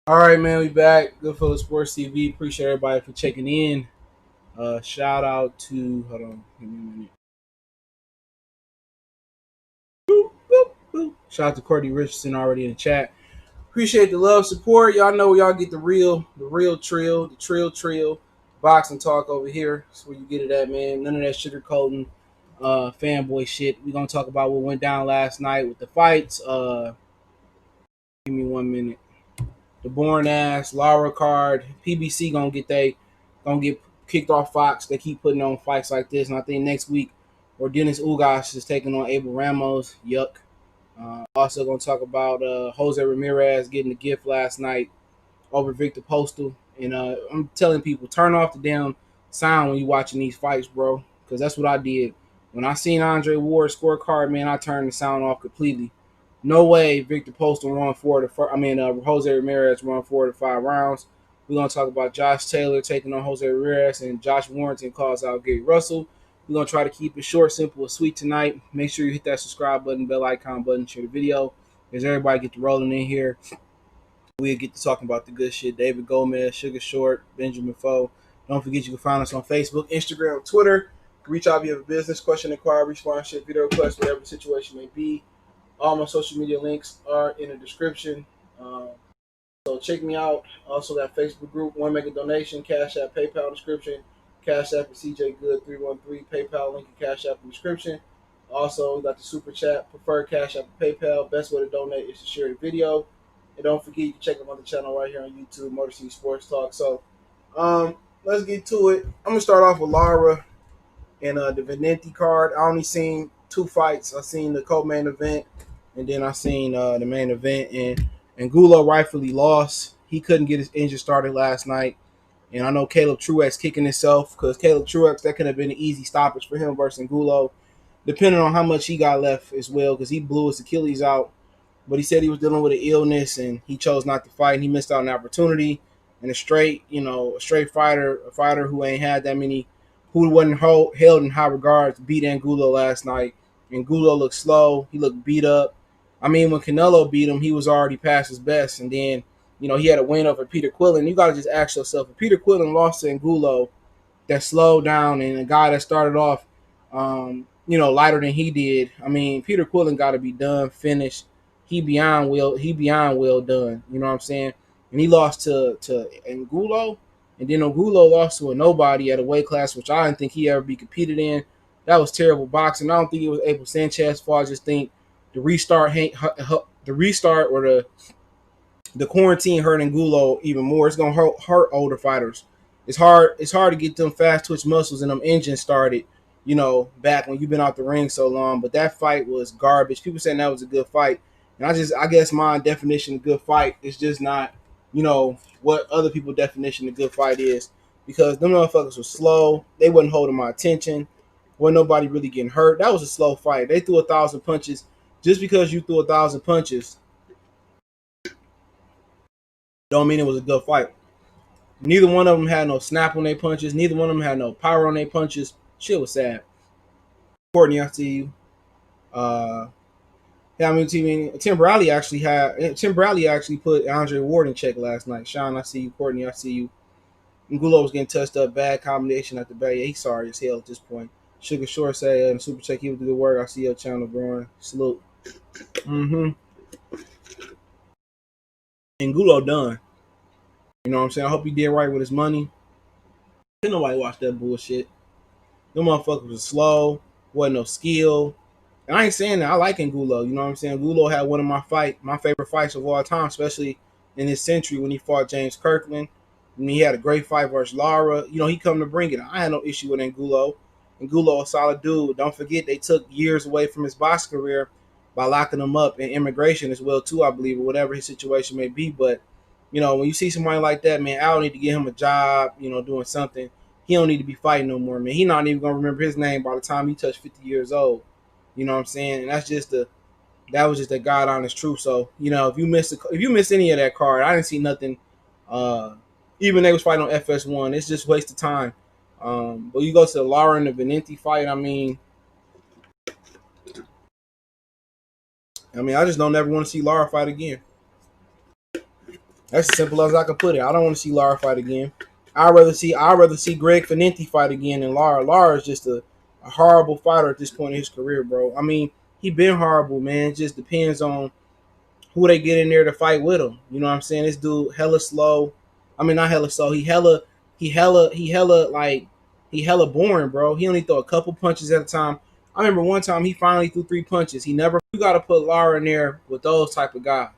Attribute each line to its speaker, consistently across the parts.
Speaker 1: All right, man, we back. Good for the Sports TV. Appreciate everybody for checking in. Shout out to hold on, give me a minute. Boop, boop, boop. Shout out to Courtney Richardson already in the chat. Appreciate the love, support. Y'all know where y'all get the real trill, the trill, boxing talk over here. That's where you get it at, man. None of that sugarcoating, fanboy shit. We gonna talk about what went down last night with the fights. Give me 1 minute. The born ass Lara card. PBC gonna get kicked off Fox. They keep putting on fights like this, and I think next week, or Dennis Ugas is taking on Abel Ramos. Yuck. Also gonna talk about Jose Ramirez getting the gift last night over Viktor Postol, and I'm telling people turn off the damn sound when you watching these fights, bro, because that's what I did when I seen Andre Ward's scorecard. Man, I turned the sound off completely. No way Viktor Postol run forward to Jose Ramirez run 4 to 5 rounds. We're gonna talk about Josh Taylor taking on Jose Ramirez and Josh Warrington calls out Gary Russell. We're gonna try to keep it short, simple, and sweet tonight. Make sure you hit that subscribe button, bell icon button, share the video. As everybody get to rolling in here, we'll get to talking about the good shit. David Gomez, Sugar Short, Benjamin Foe. Don't forget you can find us on Facebook, Instagram, Twitter. You can reach out if you have a business question, inquiry, sponsorship, video request, whatever the situation may be. All my social media links are in the description. So check me out. Also, that Facebook group. Want to make a donation? Cash App, PayPal description. Cash App is CJ Good 313. PayPal link and Cash App in the description. Also, we got the super chat. Preferred Cash App and PayPal. Best way to donate is to share the video. And don't forget you can check them on the channel right here on YouTube, Motor City Sports Talk. So, let's get to it. I'm gonna start off with Lara and the Vendetti card. I only seen 2 fights. I seen the co-main event, and then I seen the main event. And Gulo rightfully lost. He couldn't get his engine started last night. And I know Caleb Truex kicking himself because Caleb Truex, that could have been an easy stoppage for him versus Gulo, depending on how much he got left as well, because he blew his Achilles out. But he said he was dealing with an illness and he chose not to fight. And he missed out on an opportunity. And a straight fighter, a fighter who ain't had that many, who wasn't held in high regards, beat Angulo last night. And Gulo looked slow. He looked beat up. I mean, when Canelo beat him, he was already past his best. And then, he had a win over Peter Quillen. You got to just ask yourself, if Peter Quillen lost to Angulo, that slowed down, and a guy that started off, lighter than he did. I mean, Peter Quillen got to be done, finished. He beyond well done. You know what I'm saying? And he lost to Angulo, and then Angulo lost to a nobody at a weight class which I didn't think he ever be competed in. That was terrible boxing. I don't think it was Abel Sanchez fault. I just think the restart, or the quarantine hurt Angulo even more. It's gonna hurt older fighters. It's hard to get them fast twitch muscles and them engines started, back when you've been out the ring so long. But that fight was garbage. People saying that was a good fight. And I guess my definition of good fight is just not, what other people's definition of good fight is. Because them motherfuckers were slow. They wasn't holding my attention. Wasn't nobody really getting hurt. That was a slow fight. They threw 1,000 punches. Just because you threw 1,000 punches don't mean it was a good fight. Neither one of them had no snap on their punches. Neither one of them had no power on their punches. Shit was sad. Courtney, I see you. Yeah, I mean, Tim Bradley actually put Andre Ward in check last night. Sean, I see you. Courtney, I see you. Angulo was getting touched up. Bad combination at the back. Yeah, he's sorry as hell at this point. Sugar Short say in Super Check, he was good work. I see your channel growing. Salute. Angulo done. You know what I'm saying? I hope he did right with his money. Didn't nobody watch that bullshit. Them motherfuckers was slow. Wasn't no skill. And I ain't saying that. I like Angulo. You know what I'm saying? Angulo had one of my favorite fights of all time, especially in this century when he fought James Kirkland. And he had a great fight versus Lara. He come to bring it. I had no issue with Angulo. Angulo, a solid dude. Don't forget, they took years away from his boxing career by locking him up in immigration as well, too, I believe, or whatever his situation may be. But, when you see somebody like that, man, I don't need to give him a job, doing something. He don't need to be fighting no more, man. He not even going to remember his name by the time he touched 50 years old. You know what I'm saying? And that was just the God honest truth. So, if you miss any of that card, I didn't see nothing. Even they was fighting on FS1, it's just waste of time. But you go to the Lara and the Vendetti fight. I mean, I just don't ever want to see Lara fight again. That's as simple as I can put it. I don't want to see Lara fight again. I'd rather see Greg Vendetti fight again than Lara. Lara is just a horrible fighter at this point in his career, bro. I mean, he been horrible, man. It just depends on who they get in there to fight with him. You know what I'm saying? This dude hella slow. I mean, not hella slow. He hella boring, bro. He only throw a couple punches at a time. I remember one time he finally threw 3 punches. He never. You got to put Lara in there with those type of guys.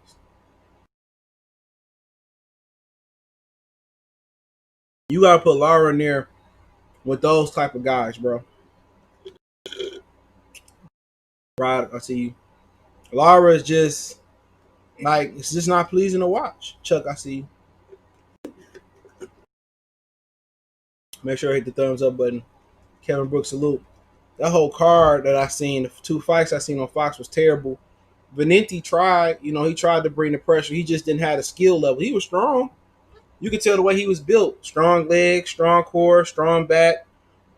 Speaker 1: You got to put Lara in there with those type of guys, bro. Right, I see you. Lara is just like it's just not pleasing to watch. Chuck, I see you. Make sure I hit the thumbs up button. Kevin Brooks, salute. That whole card that I seen, the 2 fights I seen on Fox was terrible. Vendetti tried, he tried to bring the pressure. He just didn't have the skill level. He was strong. You could tell the way he was built. Strong legs, strong core, strong back.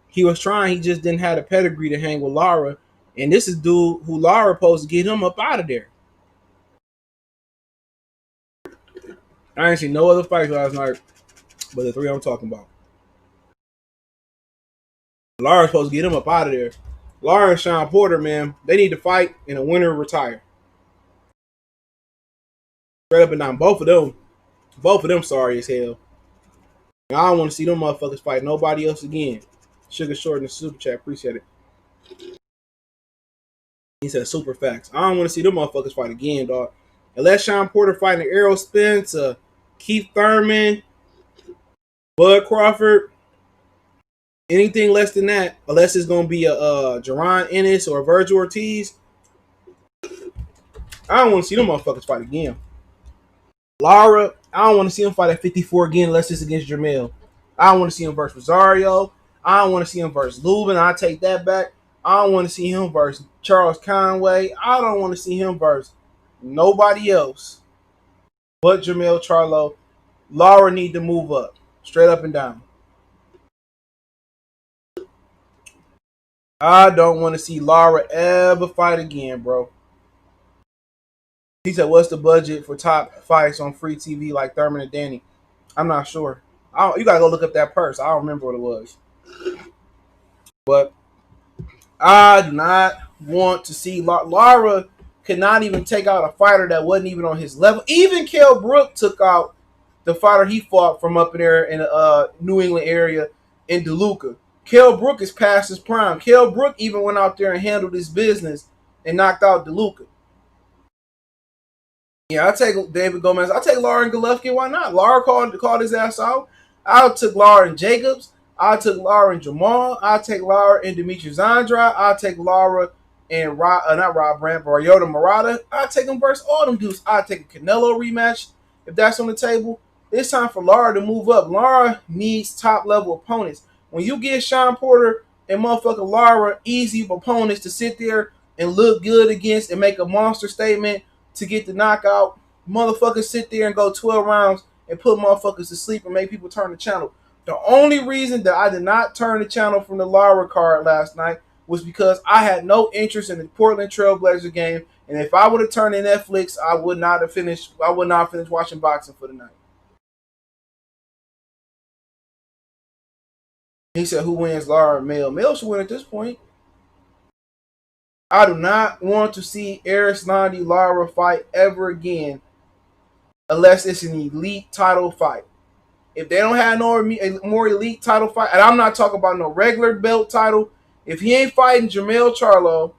Speaker 1: He was trying. He just didn't have the pedigree to hang with Lara. And this is dude who Lara supposed to get him up out of there. I ain't seen no other fights last night but the three I'm talking about. Lara's supposed to get him up out of there. Lara and Sean Porter, man, they need to fight and a winner retire. Straight up and down. Both of them sorry as hell. And I don't want to see them motherfuckers fight nobody else again. Sugar Short in the super chat, appreciate it. He said super facts. I don't want to see them motherfuckers fight again, dog. Unless Sean Porter fighting Errol Spence, Keith Thurman, Bud Crawford, anything less than that, unless it's gonna be a Jerron Ennis or a Virgil Ortiz, I don't want to see them motherfuckers fight again. Lara, I don't want to see him fight at 54 again unless it's against Jamel. I don't want to see him versus Rosario. I don't want to see him versus Lubin. I take that back. I don't want to see him versus Charles Conway. I don't want to see him versus nobody else but Jamel Charlo. Lara need to move up, straight up and down. I don't want to see Lara ever fight again, bro. He said, what's the budget for top fights on free TV like Thurman and Danny? I'm not sure. You got to go look up that purse. I don't remember what it was. But I do not want to see Lara could not even take out a fighter that wasn't even on his level. Even Kell Brook took out the fighter he fought from up in there in the New England area in DeLuca. Kell Brook is past his prime. Kell Brook even went out there and handled his business and knocked out DeLuca. Yeah, I take David Gomez. I take Lara and Golovkin. Why not? Lara called his ass out. I took Lara and Jacobs. I took Lara and Jamal. I take Lara and Demetrius Andrade. I take Lara and not Rob Brandt, but Ryota Murata. I take them versus all them dudes. I take a Canelo rematch if that's on the table. It's time for Lara to move up. Lara needs top level opponents. When you get Sean Porter and motherfucking Lara easy opponents to sit there and look good against and make a monster statement to get the knockout, motherfuckers sit there and go 12 rounds and put motherfuckers to sleep and make people turn the channel. The only reason that I did not turn the channel from the Lara card last night was because I had no interest in the Portland Trailblazer game, and if I would have turned to Netflix, I would not have finished watching boxing for the night. He said, who wins, Lara or Mel? Mel should win at this point. I do not want to see Arislandi Lara fight ever again unless it's an elite title fight. If they don't have no more elite title fight, and I'm not talking about no regular belt title, if he ain't fighting Jamel Charlo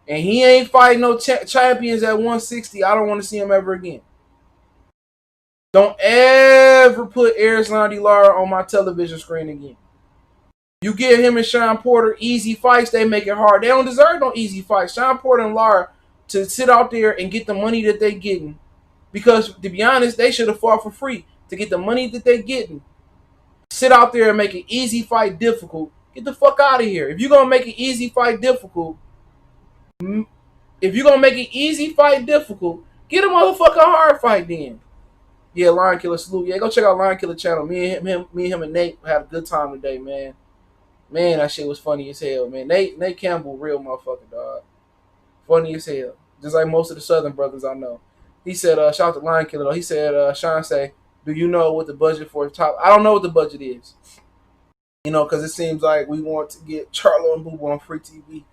Speaker 1: and he ain't fighting no champions at 160, I don't want to see him ever again. Don't ever put Arislandi Lara on my television screen again. You give him and Sean Porter easy fights, they make it hard. They don't deserve no easy fights. Sean Porter and Lara to sit out there and get the money that they getting. Because, to be honest, they should have fought for free to get the money that they getting. Sit out there and make an easy fight difficult. Get the fuck out of here. If you're going to make an easy fight difficult, get a motherfucking hard fight then. Yeah, Lion Killer salute. Yeah, go check out Lion Killer channel. Me and him and Nate had a good time today, man. Man, that shit was funny as hell, man. Nate Campbell, real motherfucker, dog. Funny as hell. Just like most of the Southern brothers I know. He said, shout out to Lion Killer though. He said, Sean say, do you know what the budget for the top? I don't know what the budget is. You know, because it seems like we want to get Charlo and Boo Boo on free TV.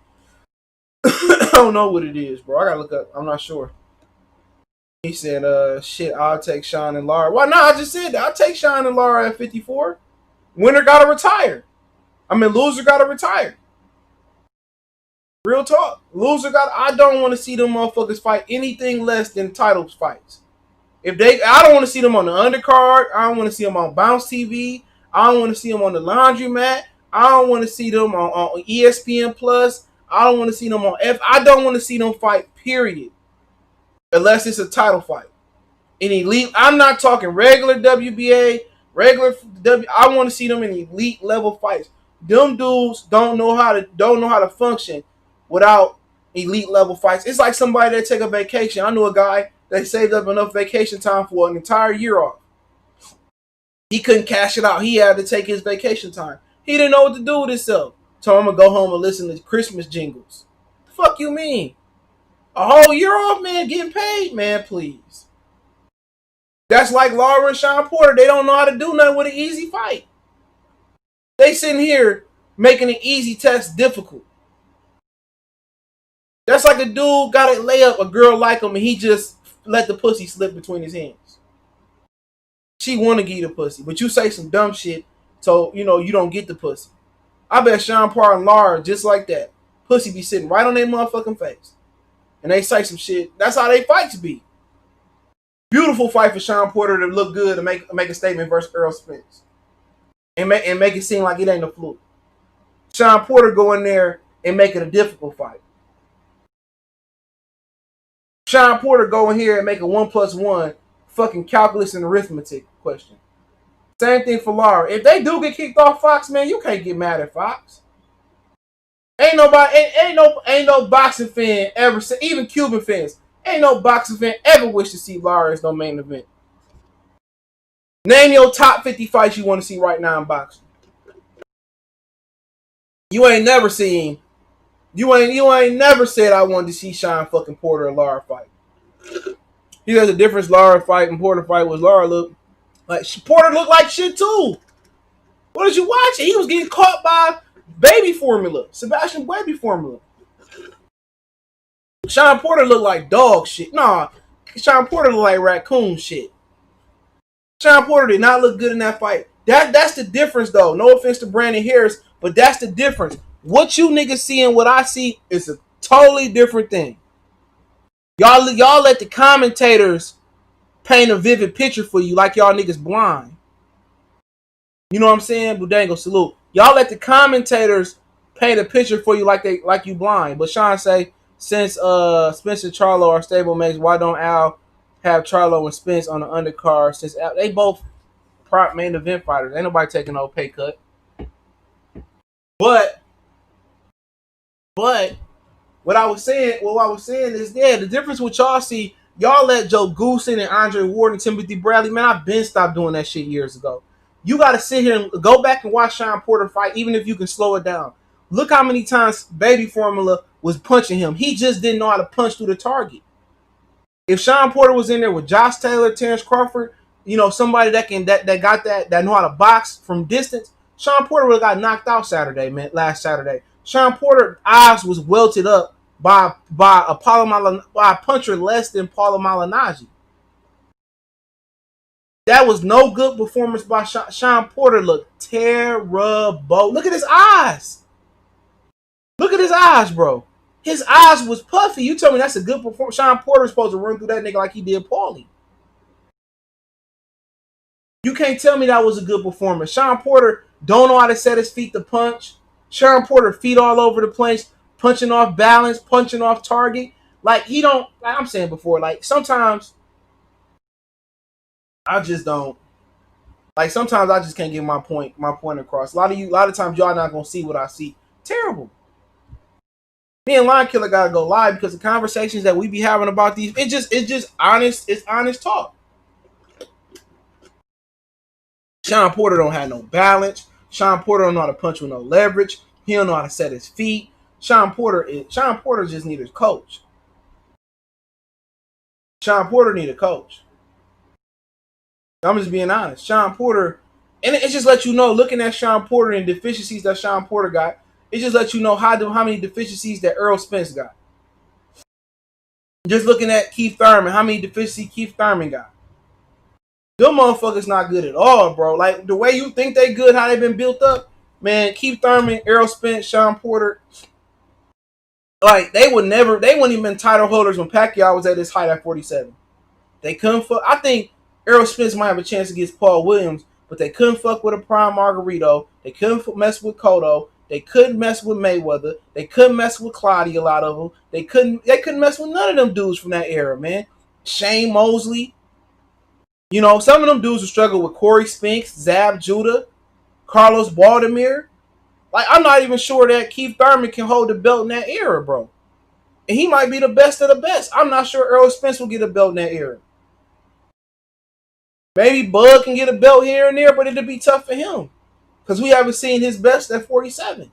Speaker 1: I don't know what it is, bro. I gotta look up. I'm not sure. He said, shit, I'll take Sean and Lara. Well, no, I just said that. I'll take Sean and Lara at 54. Winner gotta retire. I mean, loser gotta retire. Real talk. Loser got. I don't want to see them motherfuckers fight anything less than title fights. I don't want to see them on the undercard. I don't want to see them on Bounce TV. I don't want to see them on the laundromat. I don't want to see them on ESPN Plus. I don't want to see them on F. I don't want to see them fight. Period. Unless it's a title fight. In elite. I'm not talking regular WBA. I want to see them in elite level fights. Them dudes don't know how to function without elite level fights. It's like somebody that take a vacation. I knew a guy that saved up enough vacation time for an entire year off. He couldn't cash it out. He had to take his vacation time. He didn't know what to do with himself. So I'm gonna go home and listen to Christmas jingles. The fuck you mean? A whole year off, man, getting paid? Man, please. That's like Lara and Sean Porter. They don't know how to do nothing with an easy fight. They sitting here making an easy test difficult. That's like a dude got to lay up a girl like him and he just let the pussy slip between his hands. She want to give you the pussy, but you say some dumb shit so, you know, you don't get the pussy. I bet Sean Porter and Lara just like that. Pussy be sitting right on their motherfucking face. And they say some shit. That's how they fights be. Beautiful fight for Sean Porter to look good and make a statement versus Earl Spence. And make it seem like it ain't a fluke. Sean Porter go in there and make it a difficult fight. Sean Porter go in here and make a 1+1 fucking calculus and arithmetic question. Same thing for Lara. If they do get kicked off Fox, man, you can't get mad at Fox. Ain't no boxing fan ever, even Cuban fans, ain't no boxing fan ever wish to see Lara as no main event. Name your top 50 fights you want to see right now in boxing. You ain't never seen. You ain't never said I wanted to see Sean fucking Porter and Lara fight. Here's the difference. Lara fight and Porter fight was Lara look like Porter looked like shit too. What did you watch? He was getting caught by baby formula, Sebastian Baby formula. Sean Porter looked like dog shit. Nah, Sean Porter looked like raccoon shit. Sean Porter did not look good in that fight. That's the difference though. No offense to Brandon Harris, but that's the difference. What you niggas see and what I see is a totally different thing. Y'all let the commentators paint a vivid picture for you like y'all niggas blind. You know what I'm saying? Budango, salute. Y'all let the commentators paint a picture for you like you blind. But Sean say, since Spence and Charlo are stablemates, why don't Al have Charlo and Spence on the undercard? Since they both prop main event fighters. Ain't nobody taking no pay cut. But what I was saying is, yeah, the difference with y'all see, y'all let Joe Goosen and Andre Ward and Timothy Bradley, man, I've been stopped doing that shit years ago. You got to sit here and go back and watch Sean Porter fight, even if you can slow it down. Look how many times Baby Formula was punching him. He just didn't know how to punch through the target. If Sean Porter was in there with Josh Taylor, Terence Crawford, you know, somebody that know how to box from distance, Sean Porter would have got knocked out last Saturday. Sean Porter's eyes was welted up by a puncher less than Paulo Malignaggi. That was no good performance by Sean Porter. Looked terrible. Look at his eyes. Look at his eyes, bro. His eyes was puffy. You tell me that's a good performance. Sean Porter's supposed to run through that nigga like he did Paulie. You can't tell me that was a good performance. Sean Porter don't know how to set his feet to punch. Sean Porter feet all over the place, punching off balance, punching off target. Like he don't. Like I'm saying before, like sometimes I just don't. Like sometimes I just can't get my point across. A lot of times y'all not gonna see what I see. Terrible. Me and Lion Killer gotta go live because the conversations that we be having about these, it's just honest. It's honest talk. Sean Porter don't have no balance. Sean Porter don't know how to punch with no leverage. He don't know how to set his feet. Sean Porter just needs a coach. Sean Porter need a coach. I'm just being honest. Sean Porter, and it just lets you know, looking at Sean Porter and deficiencies that Sean Porter got, it just lets you know how many deficiencies that Errol Spence got. Just looking at Keith Thurman, how many deficiencies Keith Thurman got. Them motherfuckers not good at all, bro. Like, the way you think they good, how they been built up, man, Keith Thurman, Errol Spence, Sean Porter, like, they wouldn't even been title holders when Pacquiao was at his height at 47. They couldn't fuck. I think Errol Spence might have a chance against Paul Williams, but they couldn't fuck with a prime Margarito. They couldn't mess with Cotto. They couldn't mess with Mayweather. They couldn't mess with Clottey, a lot of them. They couldn't mess with none of them dudes from that era, man. Shane Mosley. You know, some of them dudes who struggle with Corey Spinks, Zab Judah, Carlos Baldomir. Like, I'm not even sure that Keith Thurman can hold the belt in that era, bro. And he might be the best of the best. I'm not sure Errol Spence will get a belt in that era. Maybe Bud can get a belt here and there, but it'll be tough for him. Because we haven't seen his best at 47.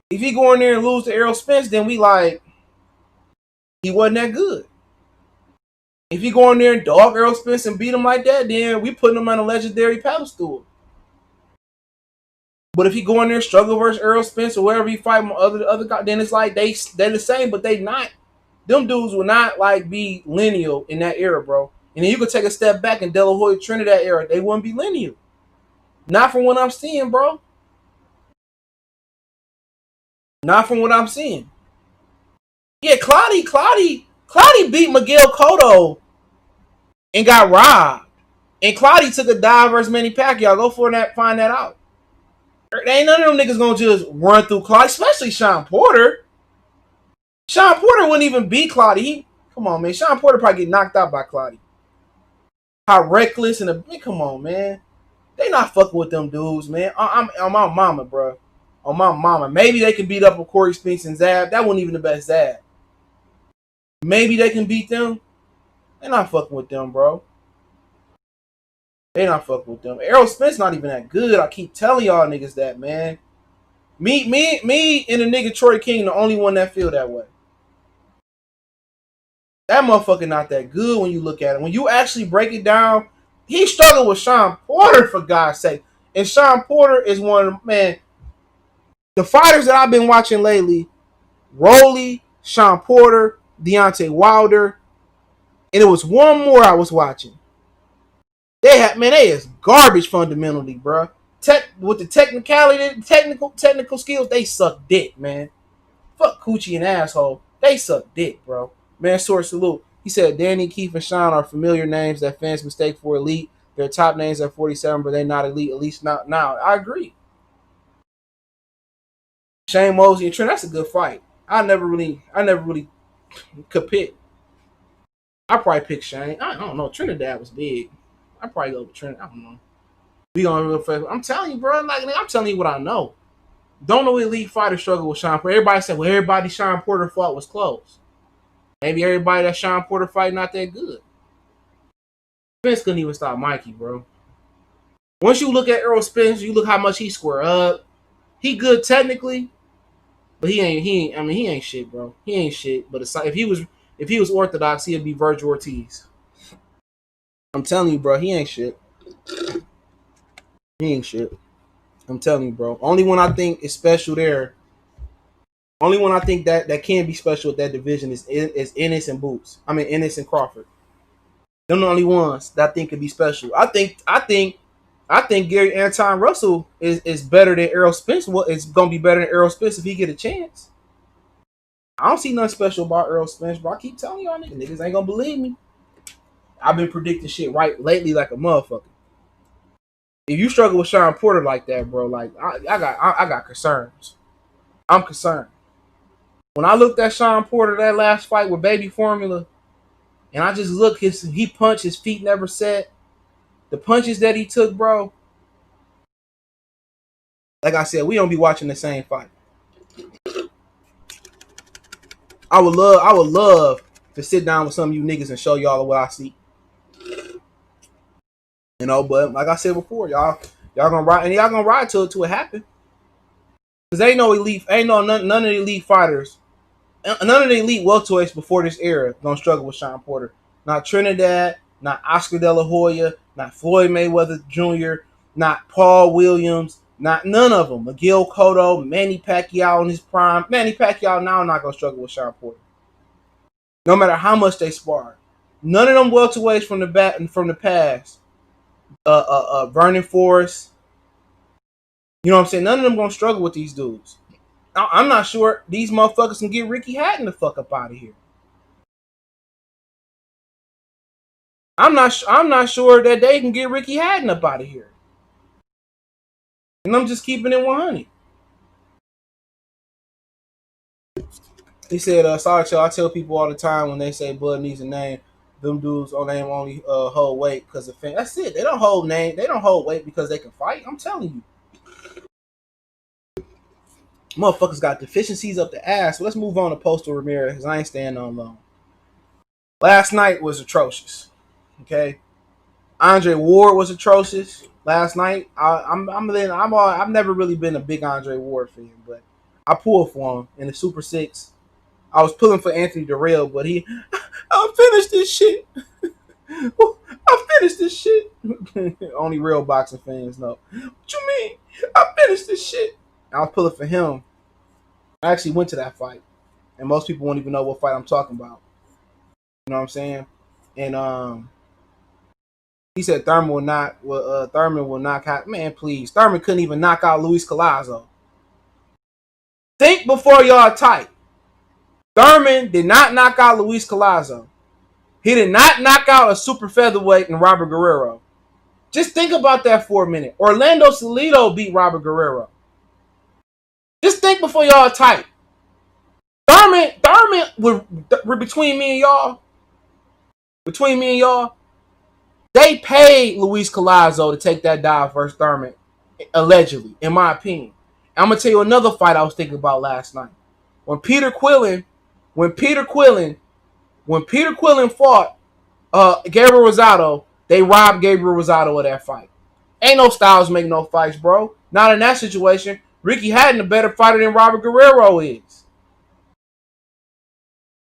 Speaker 1: If he go in there and lose to Errol Spence, then we like, he wasn't that good. If he go in there and dog Errol Spence and beat him like that, then we putting him on a legendary pedestal. But if he go in there and struggle versus Errol Spence or wherever he fight other guys, then it's like they're the same, but they not. Them dudes will not like be lineal in that era, bro. And then you could take a step back in De La Hoya Trinidad era, they wouldn't be lineal. Not from what I'm seeing, bro. Not from what I'm seeing. Yeah, Clottey beat Miguel Cotto and got robbed. And Clottey took a dive versus Manny Pacquiao. Go for that, find that out. There ain't none of them niggas gonna just run through Clottey, especially Sean Porter. Sean Porter wouldn't even beat Clottey. Come on, man. Sean Porter probably get knocked out by Clottey. How reckless come on, man. They not fucking with them dudes, man. I'm on my mama, bro. On my mama. Maybe they can beat up with Corey Spinks and Zab. That wasn't even the best Zab. Maybe they can beat them. They're not fucking with them, bro. They not fucking with them. Errol Spence not even that good. I keep telling y'all niggas that, man. Me and the nigga Troy King, the only one that feel that way. That motherfucker not that good when you look at it. When you actually break it down, he struggled with Sean Porter, for God's sake. And Sean Porter is one of, man, the fighters that I've been watching lately, Rolly, Sean Porter, Deontay Wilder, and it was one more I was watching. They is garbage fundamentally, bro. With the technical skills, they suck dick, man. Fuck Coochie and asshole. They suck dick, bro. Man, source salute. He said Danny, Keith, and Sean are familiar names that fans mistake for elite. They're top names at 47, but they're not elite, at least not now. I agree. Shane Mosley and Trent, that's a good fight. I never really could pick. I probably pick Shane. I don't know. Trinidad was big. I probably go with Trent. I don't know. We gonna real fast. I'm telling you, bro. I'm telling you what I know. Don't know elite fighter struggle with Sean Porter. Everybody said, well, everybody Sean Porter fought was close. Maybe everybody that Sean Porter fight not that good. Spence couldn't even stop Mikey, bro. Once you look at Errol Spence, you look how much he square up. He good technically, but he ain't shit, bro. He ain't shit. But if he was orthodox, he'd be Virgil Ortiz. I'm telling you, bro, he ain't shit. He ain't shit. I'm telling you, bro. Only one I think is special there. Only one I think that can be special with that division is Ennis and Boots. I mean Ennis and Crawford. They're the only ones that I think could be special. I think Gary Anton Russell is better than Errol Spence. Well, it's gonna be better than Errol Spence if he get a chance. I don't see nothing special about Errol Spence, bro. I keep telling y'all niggas ain't gonna believe me. I've been predicting shit right lately like a motherfucker. If you struggle with Sean Porter like that, bro, like I got concerns. I'm concerned. When I looked at Sean Porter that last fight with Baby Formula, and I just look, he punched, his feet never set. The punches that he took, bro. Like I said, we don't be watching the same fight. I would love to sit down with some of you niggas and show y'all what I see. You know, but like I said before, y'all gonna ride till it happen. Cause ain't no none of the elite fighters, none of the elite welterweights before this era gonna struggle with Sean Porter. not Trinidad, not Oscar De La Hoya, not Floyd Mayweather Jr., not Paul Williams, not none of them. Miguel Cotto, Manny Pacquiao in his prime. Manny Pacquiao now not gonna struggle with Sean Porter, no matter how much they spar. None of them welterweights from the past. Vernon Forrest. You know what I'm saying? None of them gonna struggle with these dudes. I'm not sure these motherfuckers can get Ricky Hatton the fuck up out of here. I'm not sure that they can get Ricky Hatton up out of here. And I'm just keeping it 100. He said, sorry, Joe. I tell people all the time when they say Bud needs a name, them dudes on name only hold weight because of fame. That's it. They don't hold name. They don't hold weight because they can fight. I'm telling you. Motherfuckers got deficiencies up the ass. So let's move on to Postol Ramirez because I ain't staying on long. Last night was atrocious. Okay. Andre Ward was atrocious last night. I've never really been a big Andre Ward fan, but I pulled for him in the Super 6. I was pulling for Anthony Durrell, but I finished this shit. I finished this shit. Only real boxing fans know. What you mean? I finished this shit. I was pulling for him. I actually went to that fight, and most people won't even know what fight I'm talking about. You know what I'm saying? And he said Thurman will knock out. Man, please. Thurman couldn't even knock out Luis Collazo. Think before y'all type. Thurman did not knock out Luis Collazo. He did not knock out a super featherweight in Robert Guerrero. Just think about that for a minute. Orlando Salido beat Robert Guerrero. Just think before y'all type. Thurman, between me and y'all, they paid Luis Collazo to take that dive versus Thurman, allegedly, in my opinion. I'm gonna tell you another fight I was thinking about last night. When Peter Quillin fought Gabriel Rosado, they robbed Gabriel Rosado of that fight. Ain't no styles make no fights, bro. Not in that situation. Ricky Hatton a better fighter than Robert Guerrero is.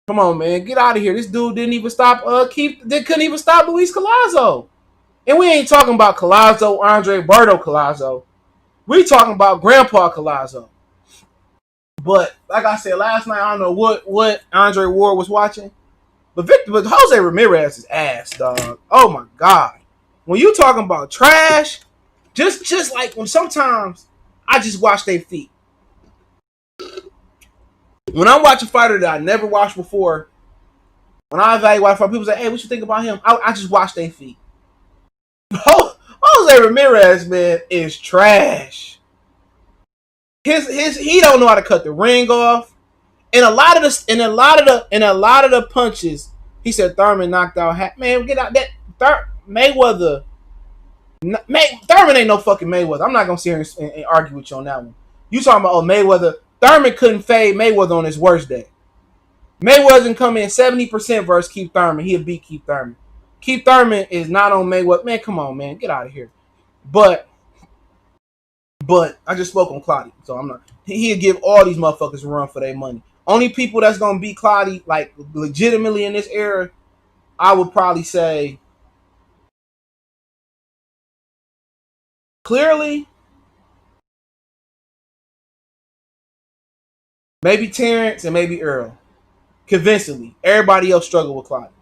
Speaker 1: Come on, man, get out of here. This dude didn't even stop. They couldn't even stop Luis Collazo. And we ain't talking about Collazo, Andre Berto Collazo. We talking about Grandpa Collazo. But like I said last night, I don't know what Andre Ward was watching. But Jose Ramirez is ass, dog. Oh my God. When you talking about trash, just like when sometimes I just watch their feet. When I watch a fighter that I never watched before, when I evaluate fight, people say, hey, what you think about him? I just watch their feet. Jose Ramirez, man, is trash. He don't know how to cut the ring off. And a lot of the punches, he said Thurman knocked out. Man, get out that Mayweather. Thurman ain't no fucking Mayweather. I'm not gonna sit here and argue with you on that one. You talking about Mayweather? Thurman couldn't fade Mayweather on his worst day. Mayweather can come in 70% versus Keith Thurman. He'll beat Keith Thurman. Keith Thurman is not on Mayweather. Man, come on, man, get out of here. But I just spoke on Clotty, so I'm not. He'll give all these motherfuckers a run for their money. Only people that's gonna beat Clotty, like legitimately in this era, I would probably say clearly, maybe Terence and maybe Earl. Convincingly, everybody else struggled with Clotty.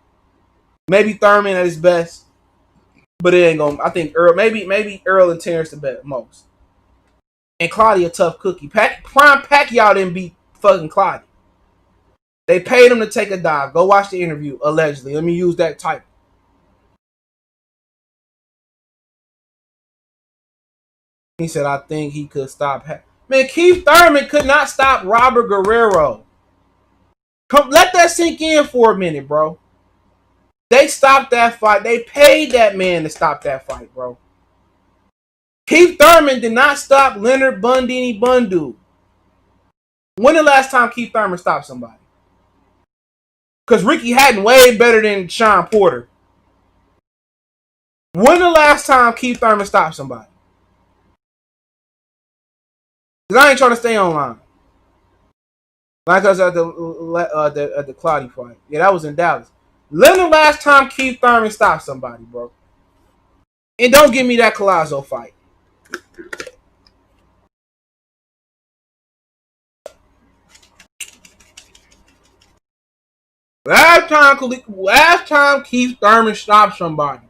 Speaker 1: Maybe Thurman at his best, but it ain't gonna. I think Earl, maybe Earl and Terence the best most. And Clotty a tough cookie. Prime Pacquiao didn't beat fucking Clotty. They paid him to take a dive. Go watch the interview, allegedly. Let me use that type. He said, I think he could stop. Man, Keith Thurman could not stop Robert Guerrero. Let that sink in for a minute, bro. They stopped that fight. They paid that man to stop that fight, bro. Keith Thurman did not stop Leonard Bundini Bundu. When the last time Keith Thurman stopped somebody? Because Ricky Hatton way better than Sean Porter. When the last time Keith Thurman stopped somebody? Because I ain't trying to stay online. Like us at the Cloudy fight. Yeah, that was in Dallas. When the last time Keith Thurman stopped somebody, bro? And don't give me that Collazo fight. Last time Keith Thurman stopped somebody.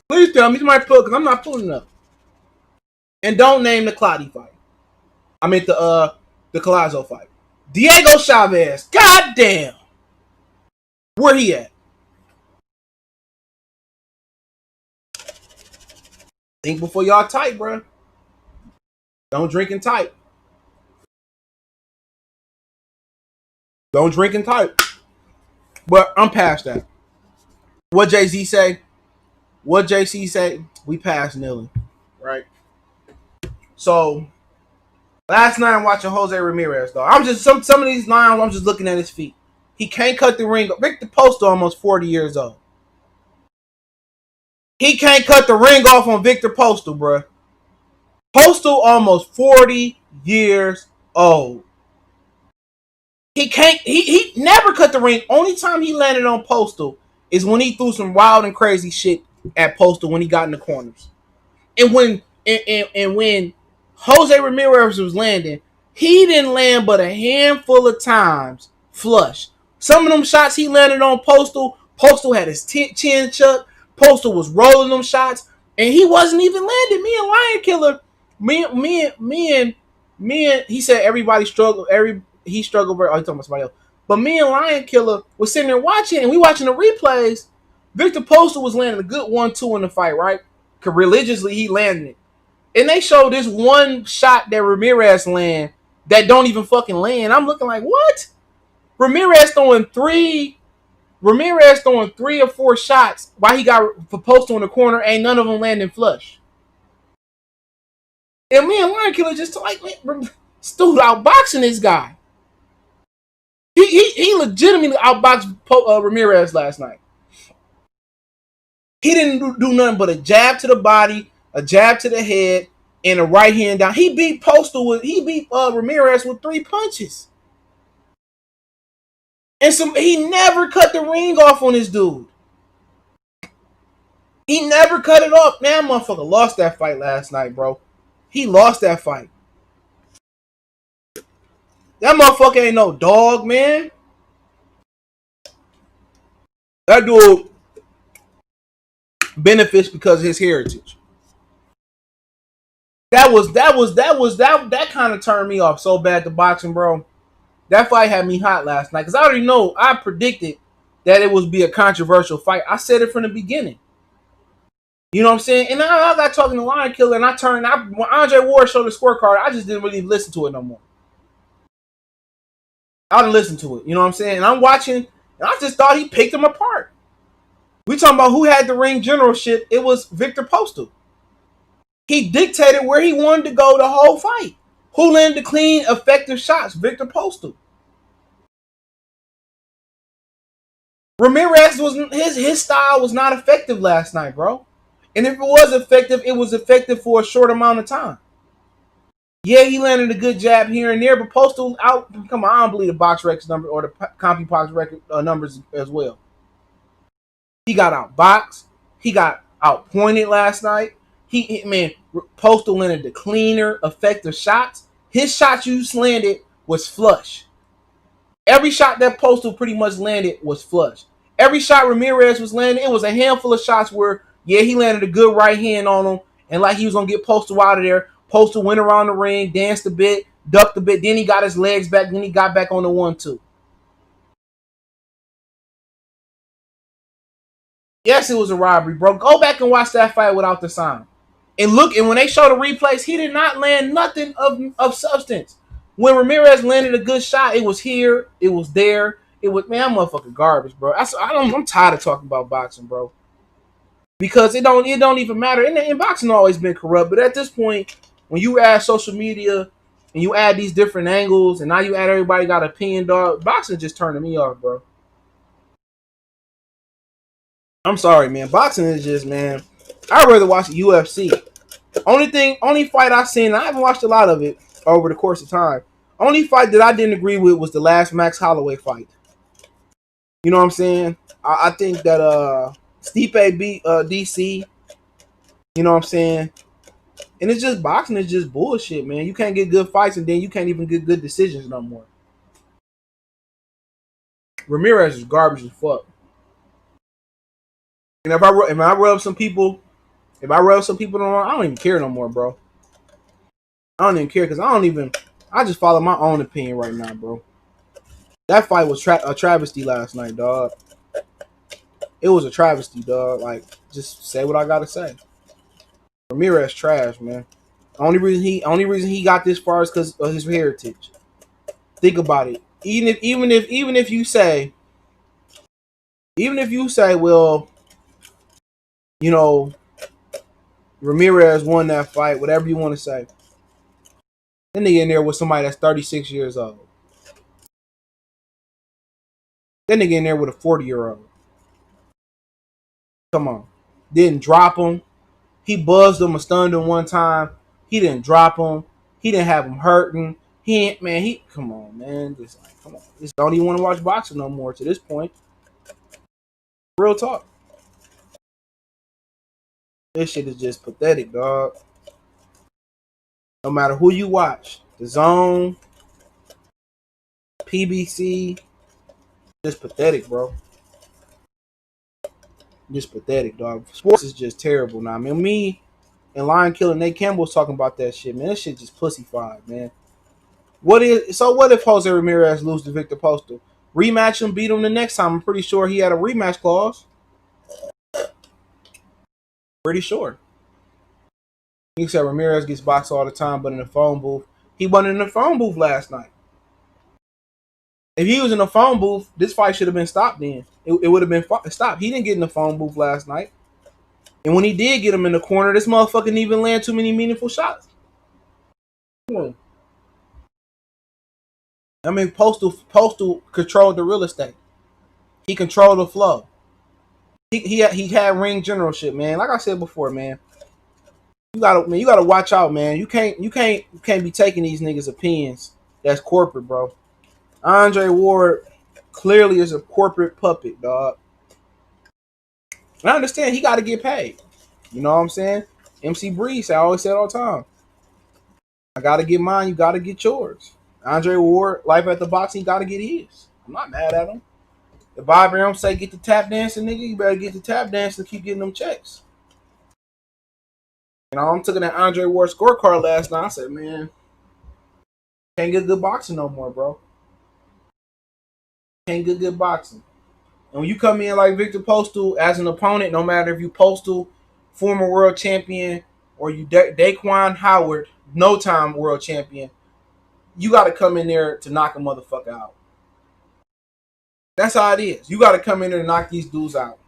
Speaker 1: Please tell me somebody put, because I'm not pulling it up. And don't name the Clotty fight. I mean the Collazo fight. Diego Chavez. God damn. Where he at? Think before y'all type, bro. Don't drink and type. Don't drink and type. But I'm past that. What Jay-Z say? What JC say? We passed kneeling. Right? So last night I'm watching Jose Ramirez, though. I'm just some of these lines, I'm just looking at his feet. He can't cut the ring. Viktor Postol almost 40 years old. He can't cut the ring off on Viktor Postol, bro. Postol almost 40 years old. He can't. He never cut the ring. Only time he landed on Postol is when he threw some wild and crazy shit at Postol when he got in the corners. And when Jose Ramirez was landing, he didn't land but a handful of times flush. Some of them shots he landed on Postol had his chin chucked. Postol was rolling them shots, and he wasn't even landing. Me and Lion Killer, he said everybody struggled. He struggled very. Oh, he talking about somebody else. But me and Lion Killer was sitting there watching, and we watching the replays. Viktor Postol was landing a good 1-2 in the fight, right? Because religiously he landed it. And they showed this one shot that Ramirez land that don't even fucking land. I'm looking like, what? Ramirez throwing three or four shots while he got for Postol in the corner, ain't none of them landing flush. And me and Lion Killer just like, stood outboxing this guy. He legitimately outboxed Ramirez last night. He didn't do nothing but a jab to the body, a jab to the head, and a right hand down. He beat Ramirez with 3 punches. And he never cut the ring off on this dude. He never cut it off. Man, motherfucker lost that fight last night, bro. He lost that fight. That motherfucker ain't no dog, man. That dude benefits because of his heritage. That kind of turned me off so bad to boxing, bro. That fight had me hot last night because I already know I predicted that it would be a controversial fight. I said it from the beginning. You know what I'm saying? And I got talking to Lion Killer, and when Andre Ward showed the scorecard, I just didn't really listen to it no more. I didn't listen to it. You know what I'm saying? And I'm watching, and I just thought he picked him apart. We talking about who had the ring generalship. It was Viktor Postol. He dictated where he wanted to go the whole fight. Who landed the clean, effective shots? Viktor Postol. Ramirez his style was not effective last night, bro. And if it was effective for a short amount of time. Yeah, he landed a good jab here and there, but Postol out. Come on, I don't believe the box records number or the CompuBox record numbers as well. He got outboxed. He got outpointed last night. Postol landed the cleaner, effective shots. His shots you landed was flush. Every shot that Postol pretty much landed was flush. Every shot Ramirez was landing, it was a handful of shots where, yeah, he landed a good right hand on him, and like he was going to get Postol out of there. Postol went around the ring, danced a bit, ducked a bit, then he got his legs back, then he got back on the 1-2. Yes, it was a robbery, bro. Go back and watch that fight without the sound. And look, and when they show the replays, he did not land nothing of substance. When Ramirez landed a good shot, it was here, it was there. It was, man, I'm motherfucking garbage, bro. I'm tired of talking about boxing, bro. Because it don't even matter. And boxing always been corrupt, but at this point, when you add social media and you add these different angles, and now you add everybody got an opinion, dog, boxing just turning me off, bro. I'm sorry, man. Boxing is just, man, I'd rather watch the UFC. Only fight I've seen, I haven't watched a lot of it over the course of time. Only fight that I didn't agree with was the last Max Holloway fight. You know what I'm saying? I think that Stipe beat DC. You know what I'm saying? And it's just boxing is just bullshit, man. You can't get good fights, and then you can't even get good decisions no more. Ramirez is garbage as fuck. And if I rub some people, if I rub some people no more, I don't even care no more, bro. I don't even care because I just follow my own opinion right now, bro. That fight was a travesty last night, dog. It was a travesty, dog. Like, just say what I gotta say. Ramirez trash, man. Only reason he got this far is because of his heritage. Think about it. Even if you say, well, you know, Ramirez won that fight, whatever you want to say. Then they in there with somebody that's 36 years old. Then they get in there with a 40-year-old. Come on. Didn't drop him. He buzzed him or stunned him one time. He didn't drop him. He didn't have him hurting. Come on, man. Just like, come on. Just don't even want to watch boxing no more to this point. Real talk. This shit is just pathetic, dog. No matter who you watch, the Zone, PBC, just pathetic, bro. Just pathetic, dog. Sports is just terrible now. I mean, me and Lion Killer Nate Campbell was talking about that shit, man. That shit just pussyfied, man. What if Jose Ramirez loses to Viktor Postol? Rematch him, beat him the next time. I'm pretty sure he had a rematch clause. Pretty sure. He said Ramirez gets boxed all the time, but in the phone booth. He wasn't in the phone booth last night. If he was in the phone booth, this fight should have been stopped then. It would have been stopped. He didn't get in the phone booth last night. And when he did get him in the corner, this motherfucker didn't even land too many meaningful shots. I mean, Postal controlled the real estate. He controlled the flow. He had ring generalship, man. Like I said before, man. You gotta watch out, man. You can't be taking these niggas' opinions. That's corporate, bro. Andre Ward clearly is a corporate puppet, dog. And I understand he got to get paid. You know what I'm saying? MC Breeze, I always say it all the time. I got to get mine. You got to get yours. Andre Ward, life at the boxing, got to get his. I'm not mad at him. If Bob Arum say get the tap dancing, nigga, you better get the tap dancing to keep getting them checks. You know, I'm taking that Andre Ward scorecard last night. I said, man, can't get good boxing no more, bro. Can't get good boxing. And when you come in like Viktor Postol as an opponent, no matter if you Postol, former world champion, or you Daquan Howard, no time world champion, you got to come in there to knock a motherfucker out. That's how it is. You got to come in there and knock these dudes out.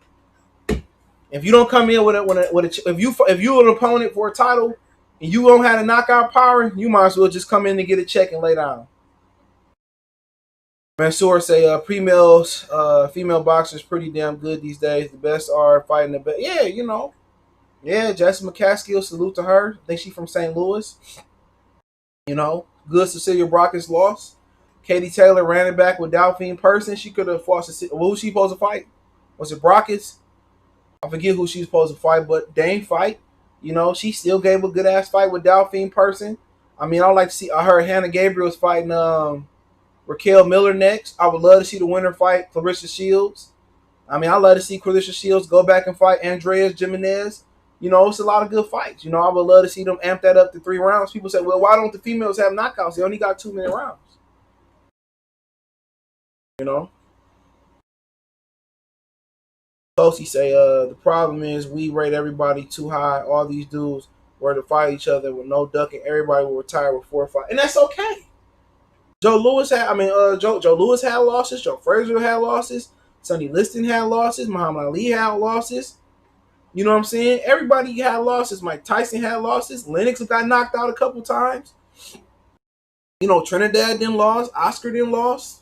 Speaker 1: If you don't come in if you an opponent for a title and you don't have the knockout power, you might as well just come in and get a check and lay down. Mansoor say female boxers pretty damn good these days. The best are fighting the best. Yeah, you know. Yeah, Jessica McCaskill, salute to her. I think she's from St. Louis. You know, good Cecilia Brockers lost. Katie Taylor ran it back with Delphine Person. She could have fought. Who was she supposed to fight? Was it Brockers? I forget who she was supposed to fight, but Dane fight. You know, she still gave a good ass fight with Delphine Person. I mean, I like to see. I heard Hannah Gabriel's fighting Raquel Miller next. I would love to see the winner fight Clarissa Shields. I mean, I love to see Clarissa Shields go back and fight Andreas Jimenez. You know, it's a lot of good fights. You know, I would love to see them amp that up to 3 rounds. People say, well, why don't the females have knockouts? They only got 2 minute rounds. You know? Tosi say, the problem is we rate everybody too high. All these dudes were to fight each other with no ducking. Everybody will retire with 4 or 5. And that's okay. Joe Lewis had losses. Joe Frazier had losses. Sonny Liston had losses. Muhammad Ali had losses. You know what I'm saying? Everybody had losses. Mike Tyson had losses. Lennox got knocked out a couple times. You know, Trinidad didn't lose. Oscar didn't lose.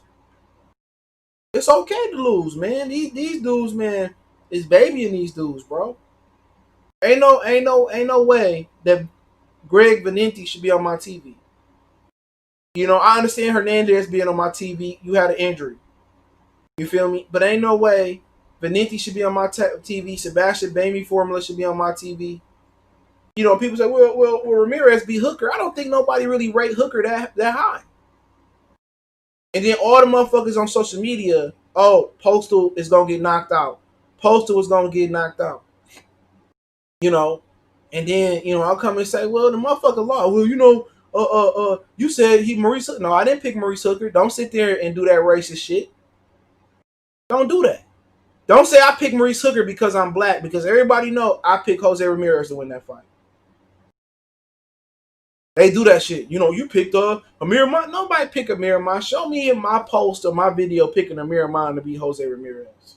Speaker 1: It's okay to lose, man. These dudes, man, is babying these dudes, bro. Ain't no way that Greg Vendetti should be on my TV. You know, I understand Hernandez being on my TV. You had an injury. You feel me? But ain't no way Vendetti should be on my TV. Sebastian Baby Formula should be on my TV. You know, people say, well, Ramirez be Hooker. I don't think nobody really rate Hooker that high. And then all the motherfuckers on social media, oh, Postol is gonna get knocked out. Postol is gonna get knocked out. You know, and then I'll come and say, well, the motherfucker lost. Well, you said Maurice Hooker. No, I didn't pick Maurice Hooker. Don't sit there and do that racist shit. Don't do that. Don't say I picked Maurice Hooker because I'm black, because everybody know I picked Jose Ramirez to win that fight. They do that shit. You picked Amir Khan. Nobody pick Amir Khan. Show me in my post or my video picking Amir Khan to be Jose Ramirez.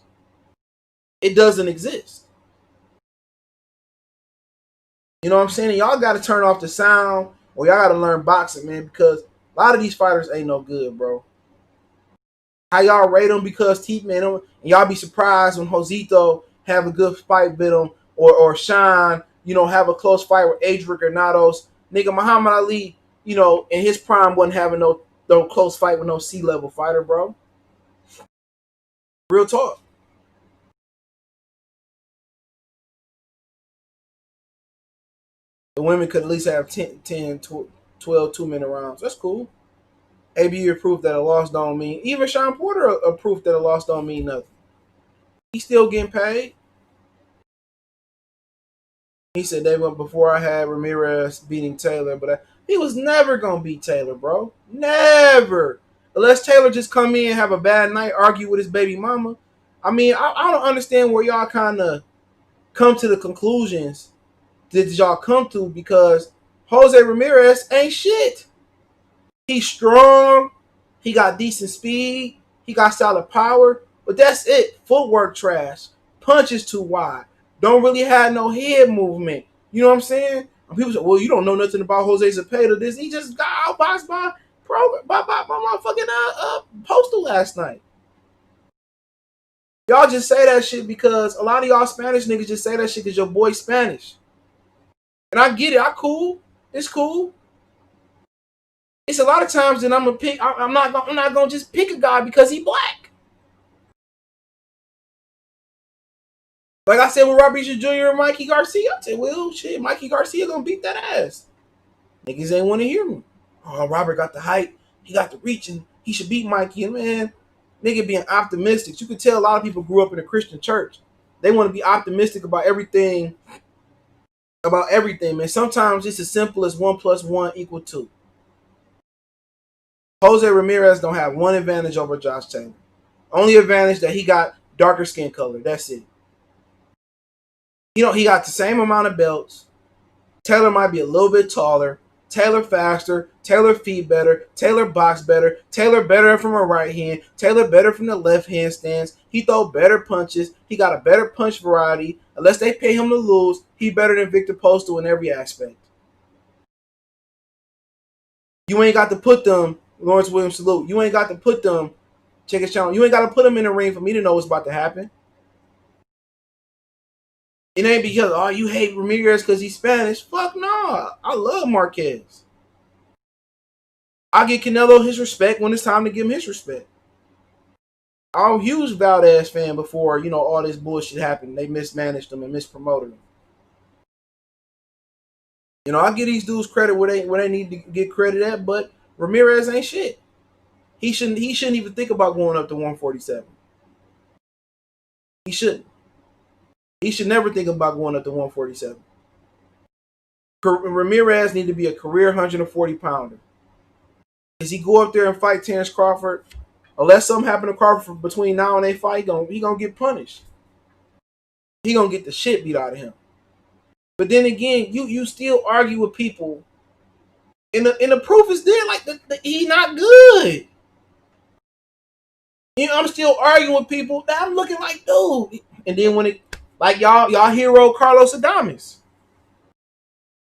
Speaker 1: It doesn't exist. You know what I'm saying? Y'all got to turn off the sound, or y'all got to learn boxing, man, because a lot of these fighters ain't no good, bro. How y'all rate them because Teeth Man, and y'all be surprised when Josito have a good fight with him, or Sean, have a close fight with Adrian Granados. Nigga, Muhammad Ali, in his prime wasn't having no close fight with no C-level fighter, bro. Real talk. The women could at least have 10 12 2-minute rounds. That's cool. ABU proof that a loss don't mean. Even Sean Porter a proof that a loss don't mean nothing. He's still getting paid. He said they went before I had Ramirez beating Taylor, but he was never gonna beat Taylor, bro. Never. Unless Taylor just come in, have a bad night, argue with his baby mama. I mean, I don't understand where y'all kind of come to the conclusions that y'all come to, because Jose Ramirez ain't shit. He's strong. He got decent speed. He got solid power. But that's it. Footwork trash. Punches too wide. Don't really have no head movement. You know what I'm saying? And people say, well, you don't know nothing about Jose Zepeda. He just got outboxed by motherfucking Postol last night. Y'all just say that shit because a lot of y'all Spanish niggas just say that shit because your boy's Spanish. And I get it. I cool. It's cool. It's a lot of times that I'm gonna pick. I'm not gonna just pick a guy because he black. Like I said with Robert Jr. and Mikey Garcia, I said, well, shit, Mikey Garcia gonna beat that ass. Niggas ain't want to hear me. Oh, Robert got the height. He got the reach, and he should beat Mikey. And man, nigga being optimistic. You can tell a lot of people grew up in a Christian church. They want to be optimistic about everything. Man. Sometimes it's as simple as 1 + 1 = 2. Jose Ramirez don't have one advantage over Josh Taylor. Only advantage that he got darker skin color. That's it. He got the same amount of belts. Taylor might be a little bit taller. Taylor faster. Taylor feet better. Taylor box better. Taylor better from a right hand. Taylor better from the left hand stance. He throw better punches. He got a better punch variety. Unless they pay him to lose, he better than Viktor Postol in every aspect. You ain't got to put them, Lawrence Williams salute. You ain't got to put them, check his channel. You ain't got to put them in the ring for me to know what's about to happen. It ain't because, oh, you hate Ramirez because he's Spanish. Fuck no. I love Marquez. I give Canelo his respect when it's time to give him his respect. I was a huge Valdez fan before, all this bullshit happened. They mismanaged him and mispromoted him. I give these dudes credit where they need to get credit at, but Ramirez ain't shit. He shouldn't even think about going up to 147. He shouldn't. He should never think about going up to 147. Ramirez need to be a career 140 pounder. Does he go up there and fight Terence Crawford? Unless something happen to Crawford between now and they fight, he gonna get punished. He gonna get the shit beat out of him. But then again, you still argue with people, and the proof is there. Like he not good. I'm still arguing with people that I'm looking like, dude. And then when it, like y'all hero Carlos Adames.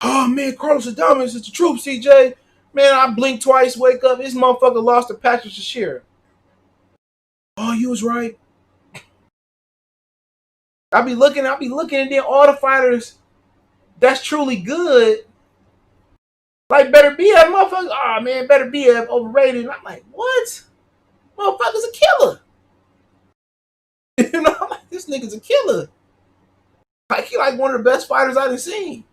Speaker 1: Oh man, Carlos Adames is the truth, CJ. Man, I blink twice, wake up. This motherfucker lost to Patrick Shashir. Oh, you was right. I be looking, and then all the fighters that's truly good, like Better BF, motherfucker. Oh man, Better BF overrated. And I'm like, what? Motherfucker's a killer. You know, I'm like, this nigga's a killer. Like, he like one of the best fighters I've seen.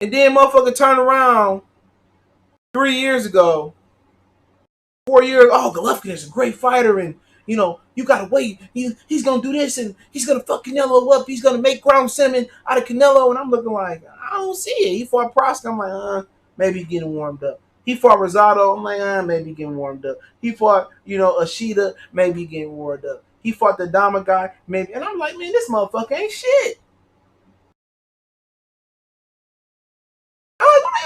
Speaker 1: And then motherfucker turned around 3 years ago, 4 years. Oh, Golovkin is a great fighter, and you gotta wait. He's gonna do this, and he's gonna fuck Canelo up. He's gonna make ground cinnamon out of Canelo, and I'm looking like, I don't see it. He fought Prosk. I'm like, maybe getting warmed up. He fought Rosado. I'm like, maybe getting warmed up. He fought, Ashita, maybe getting warmed up. He fought the Dama guy, maybe, and I'm like, man, this motherfucker ain't shit. I'm like,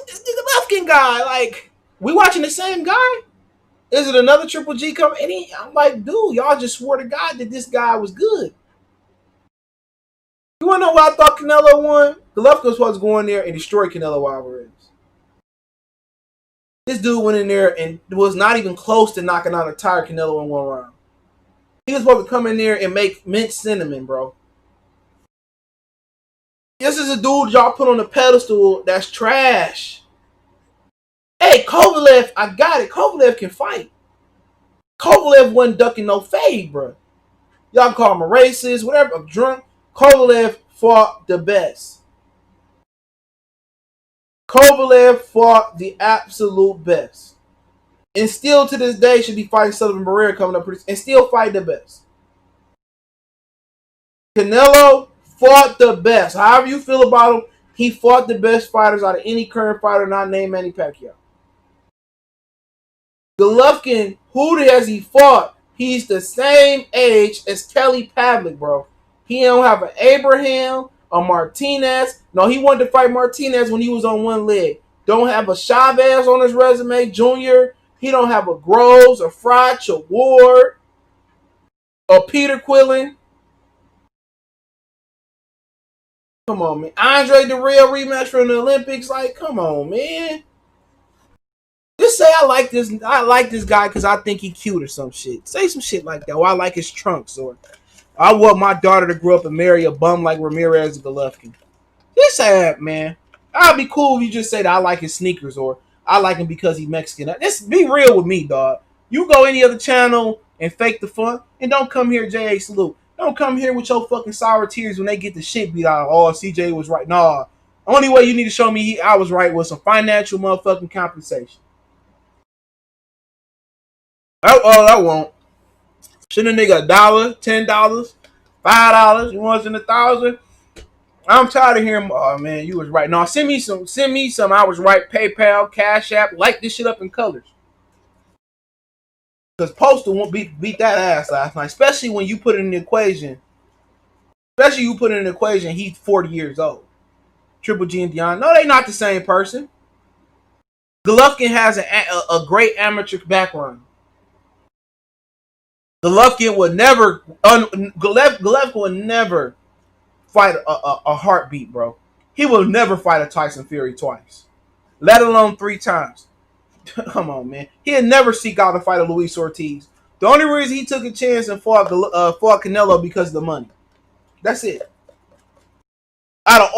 Speaker 1: the Golovkin guy, like, we watching the same guy? Is it another Triple G coming? I'm like, dude, y'all just swore to God that this guy was good. You want to know why I thought Canelo won? Golovkin was supposed to go in there and destroy Canelo Alvarez. This dude went in there and was not even close to knocking out a entire Canelo in one round. He was supposed to come in there and make minced cinnamon, bro. This is a dude y'all put on the pedestal that's trash. Hey, Kovalev, I got it. Kovalev can fight. Kovalev wasn't ducking no fade, bro. Y'all can call him a racist, whatever, a drunk. Kovalev fought the best. Kovalev fought the absolute best. And still to this day should be fighting Sullivan Barrera coming up and still fight the best. Canelo fought the best. However you feel about him, he fought the best fighters out of any current fighter not named Manny Pacquiao. Golovkin, who has he fought? He's the same age as Kelly Pavlik, bro. He don't have an Abraham, a Martinez. No, he wanted to fight Martinez when he was on one leg. Don't have a Chavez on his resume, Jr. He don't have a Groves, a Froch, a Ward, a Peter Quillen. Come on, man. Andre the Real rematch from the Olympics. Like, come on, man. Just say I like this guy because I think he cute or some shit. Say some shit like that. Or I like his trunks, or I want my daughter to grow up and marry a bum like Ramirez or Golovkin. Just say that, man. I'd be cool if you just say that I like his sneakers, or I like him because he's Mexican. Just be real with me, dog. You go any other channel and fake the fun, and don't come here, J.A. Salute. Don't come here with your fucking sour tears when they get the shit beat out. Oh, CJ was right. Nah. Only way you need to show me I was right was some financial motherfucking compensation. I won't. Send a nigga $1, $10, $5. You want to send $1,000? I'm tired of hearing. Oh man, you was right. No, send me some. I was right. PayPal, Cash App. Light this shit up in colors. Because Postol won't beat that ass last night. Especially when you put it in the equation. He's 40 years old. Triple G and Dion. No, they not the same person. Golovkin has a great amateur background. Golovkin would never. Golovkin would never fight a heartbeat, bro. He will never fight a Tyson Fury twice, let alone 3 times. Come on, man. He'd never seek out to fight a Luis Ortiz. The only reason he took a chance and fought Canelo because of the money. That's it. Out of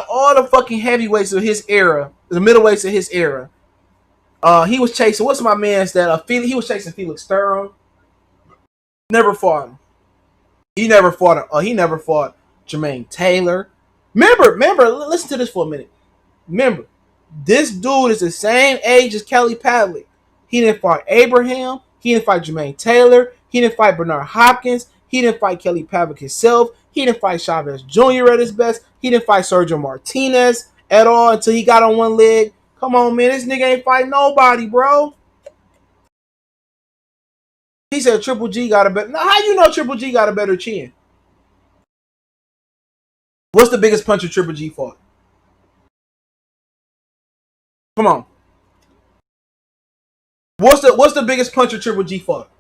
Speaker 1: all the fucking heavyweights of his era, the middleweights of his era, he was chasing. What's my man's that? He was chasing Felix Thuram. Never fought him. He never fought Jermaine Taylor. Remember, listen to this for a minute. Remember, this dude is the same age as Kelly Pavlik. He didn't fight Abraham. He didn't fight Jermaine Taylor. He didn't fight Bernard Hopkins. He didn't fight Kelly Pavlik himself. He didn't fight Chavez Jr. at his best. He didn't fight Sergio Martinez at all until he got on one leg. Come on, man. This nigga ain't fight nobody, bro. He said Triple G got a better. Now, how you know Triple G got a better chin? What's the biggest puncher Triple G fought? Come on. What's the biggest puncher Triple G fought?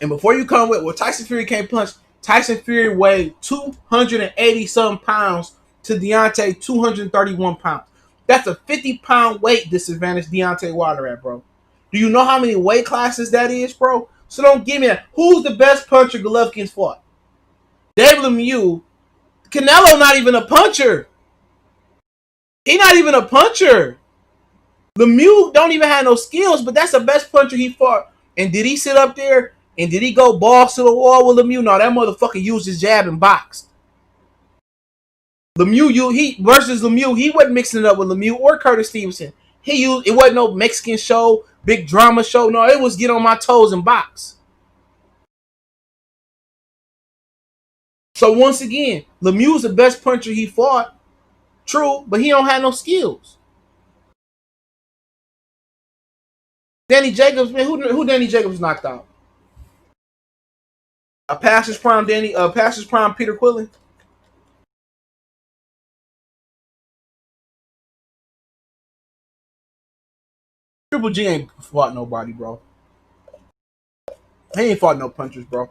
Speaker 1: And before you come with, well, Tyson Fury can't punch. Tyson Fury weighed 280 something pounds to Deontay 231 pounds. That's a 50-pound weight disadvantage Deontay Wilder at, bro. Do you know how many weight classes that is, bro? So don't give me that. Who's the best puncher Golovkin's fought? David Lemieux. Canelo not even a puncher. He not even a puncher. Lemieux don't even have no skills, but that's the best puncher he fought And did he sit up there and did he go balls to the wall with Lemieux? No, that motherfucker used his jab and boxed. Lemieux, he versus Lemieux, he wasn't mixing it up with Lemieux or Curtis Stevenson. He used it wasn't no Mexican show, big drama show. No, it was get on my toes and box. So once again, Lemieux's the best puncher he fought. True, but he don't have no skills. Danny Jacobs, man, who Danny Jacobs knocked out? A past his prime Peter Quillen. Triple G ain't fought nobody, bro. He ain't fought no punchers, bro.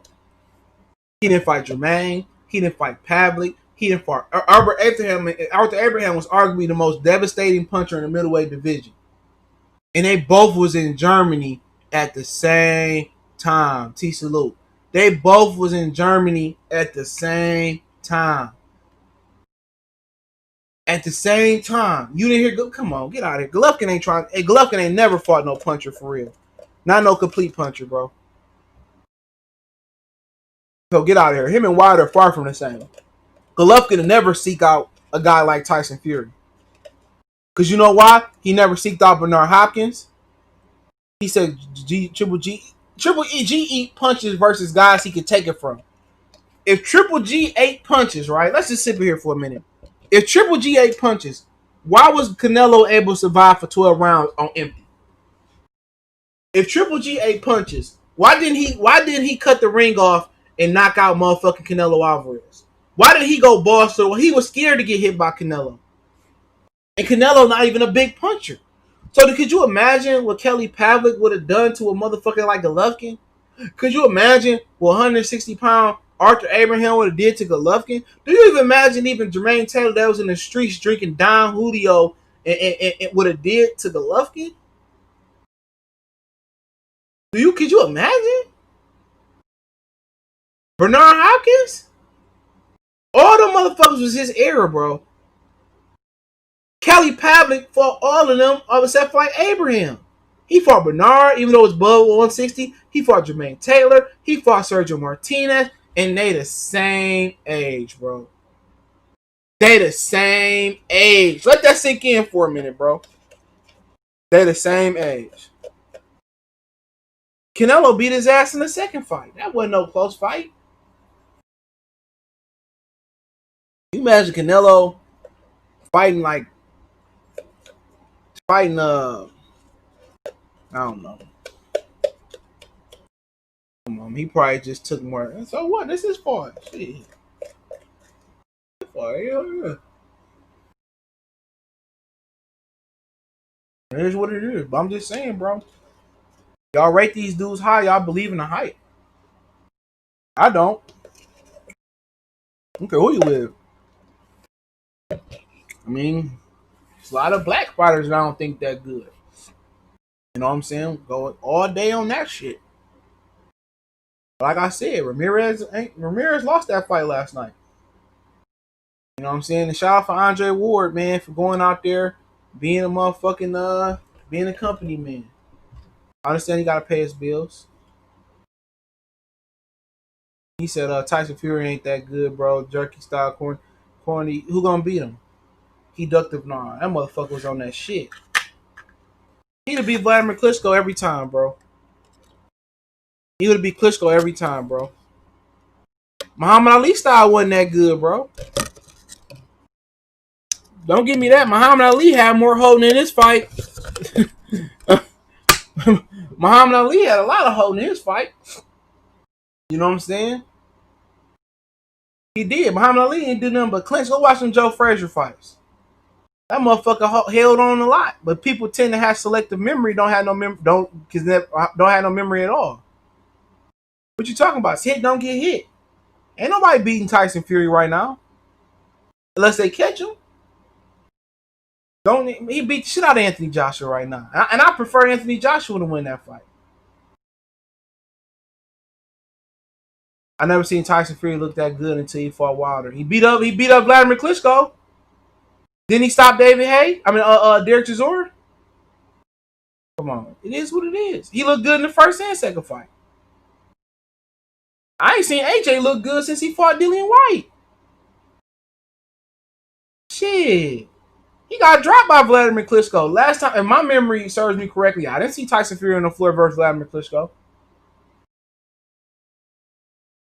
Speaker 1: He didn't fight Jermaine. He didn't fight Pavlik. He didn't fight Arthur Abraham. Arthur Abraham was arguably the most devastating puncher in the middleweight division. And they both was in Germany at the same time. T salute. They both was in Germany at the same time. At the same time. You didn't hear, come on, get out of here. Golovkin ain't trying. Hey, Golovkin ain't never fought no puncher for real. Not no complete puncher, bro. So get out of here. Him and Wilder are far from the same. Golovkin will never seek out a guy like Tyson Fury. Because you know why? He never seeked out Bernard Hopkins. He said Triple G eat punches versus guys he could take it from. If Triple G ate punches, right? Let's just sit here for a minute. If Triple G ate punches, why was Canelo able to survive for 12 rounds on empty? If Triple G ate punches, why didn't he cut the ring off and knock out motherfucking Canelo Alvarez? Why did he go balls to? Well, he was scared to get hit by Canelo. And Canelo not even a big puncher. So could you imagine what Kelly Pavlik would have done to a motherfucker like Golovkin? Could you imagine what 160-pound Arthur Abraham would have did to Golovkin? Do you even imagine even Jermaine Taylor that was in the streets drinking Don Julio and would have did to Golovkin? Could you imagine? Bernard Hopkins? All the motherfuckers was his era, bro. Kelly Pavlik fought all of them except for like Abraham. He fought Bernard, even though it's above 160. He fought Jermaine Taylor. He fought Sergio Martinez. And they the same age, bro. They the same age. Let that sink in for a minute, bro. They the same age. Canelo beat his ass in the second fight. That wasn't no close fight. You imagine Canelo fighting I don't know. He probably just took more. So what? This is far. Shit. Yeah. Here's what it is. But I'm just saying, bro. Y'all rate these dudes high. Y'all believe in the hype. I don't. Okay, who you with? I mean, there's a lot of black fighters that I don't think that good. You know what I'm saying? Going all day on that shit. Like I said, Ramirez lost that fight last night. You know what I'm saying? And shout out for Andre Ward, man, for going out there, being a motherfucking being a company man. I understand he gotta pay his bills. He said Tyson Fury ain't that good, bro. Jerky style corny. Who gonna beat him? He ducked him. Nah, that motherfucker was on that shit. He'd have beat Vladimir Klitschko every time, bro. He would beat Klitschko every time, bro. Muhammad Ali style wasn't that good, bro. Don't give me that. Muhammad Ali had more holding in his fight. Muhammad Ali had a lot of holding in his fight. You know what I'm saying? He did. Muhammad Ali ain't do nothing but clinch. Go watch some Joe Frazier fights. That motherfucker held on a lot, but people tend to have selective memory. Don't have no memory at all. What you talking about? Hit don't get hit. Ain't nobody beating Tyson Fury right now, unless they catch him. He beat the shit out of Anthony Joshua right now, and I prefer Anthony Joshua to win that fight. I never seen Tyson Fury look that good until he fought Wilder. He beat up Vladimir Klitschko. Didn't he stop David Haye? Derek Chisora? Come on. It is what it is. He looked good in the first and second fight. I ain't seen AJ look good since he fought Dillian White. Shit. He got dropped by Vladimir Klitschko. Last time, if my memory serves me correctly, I didn't see Tyson Fury on the floor versus Vladimir Klitschko.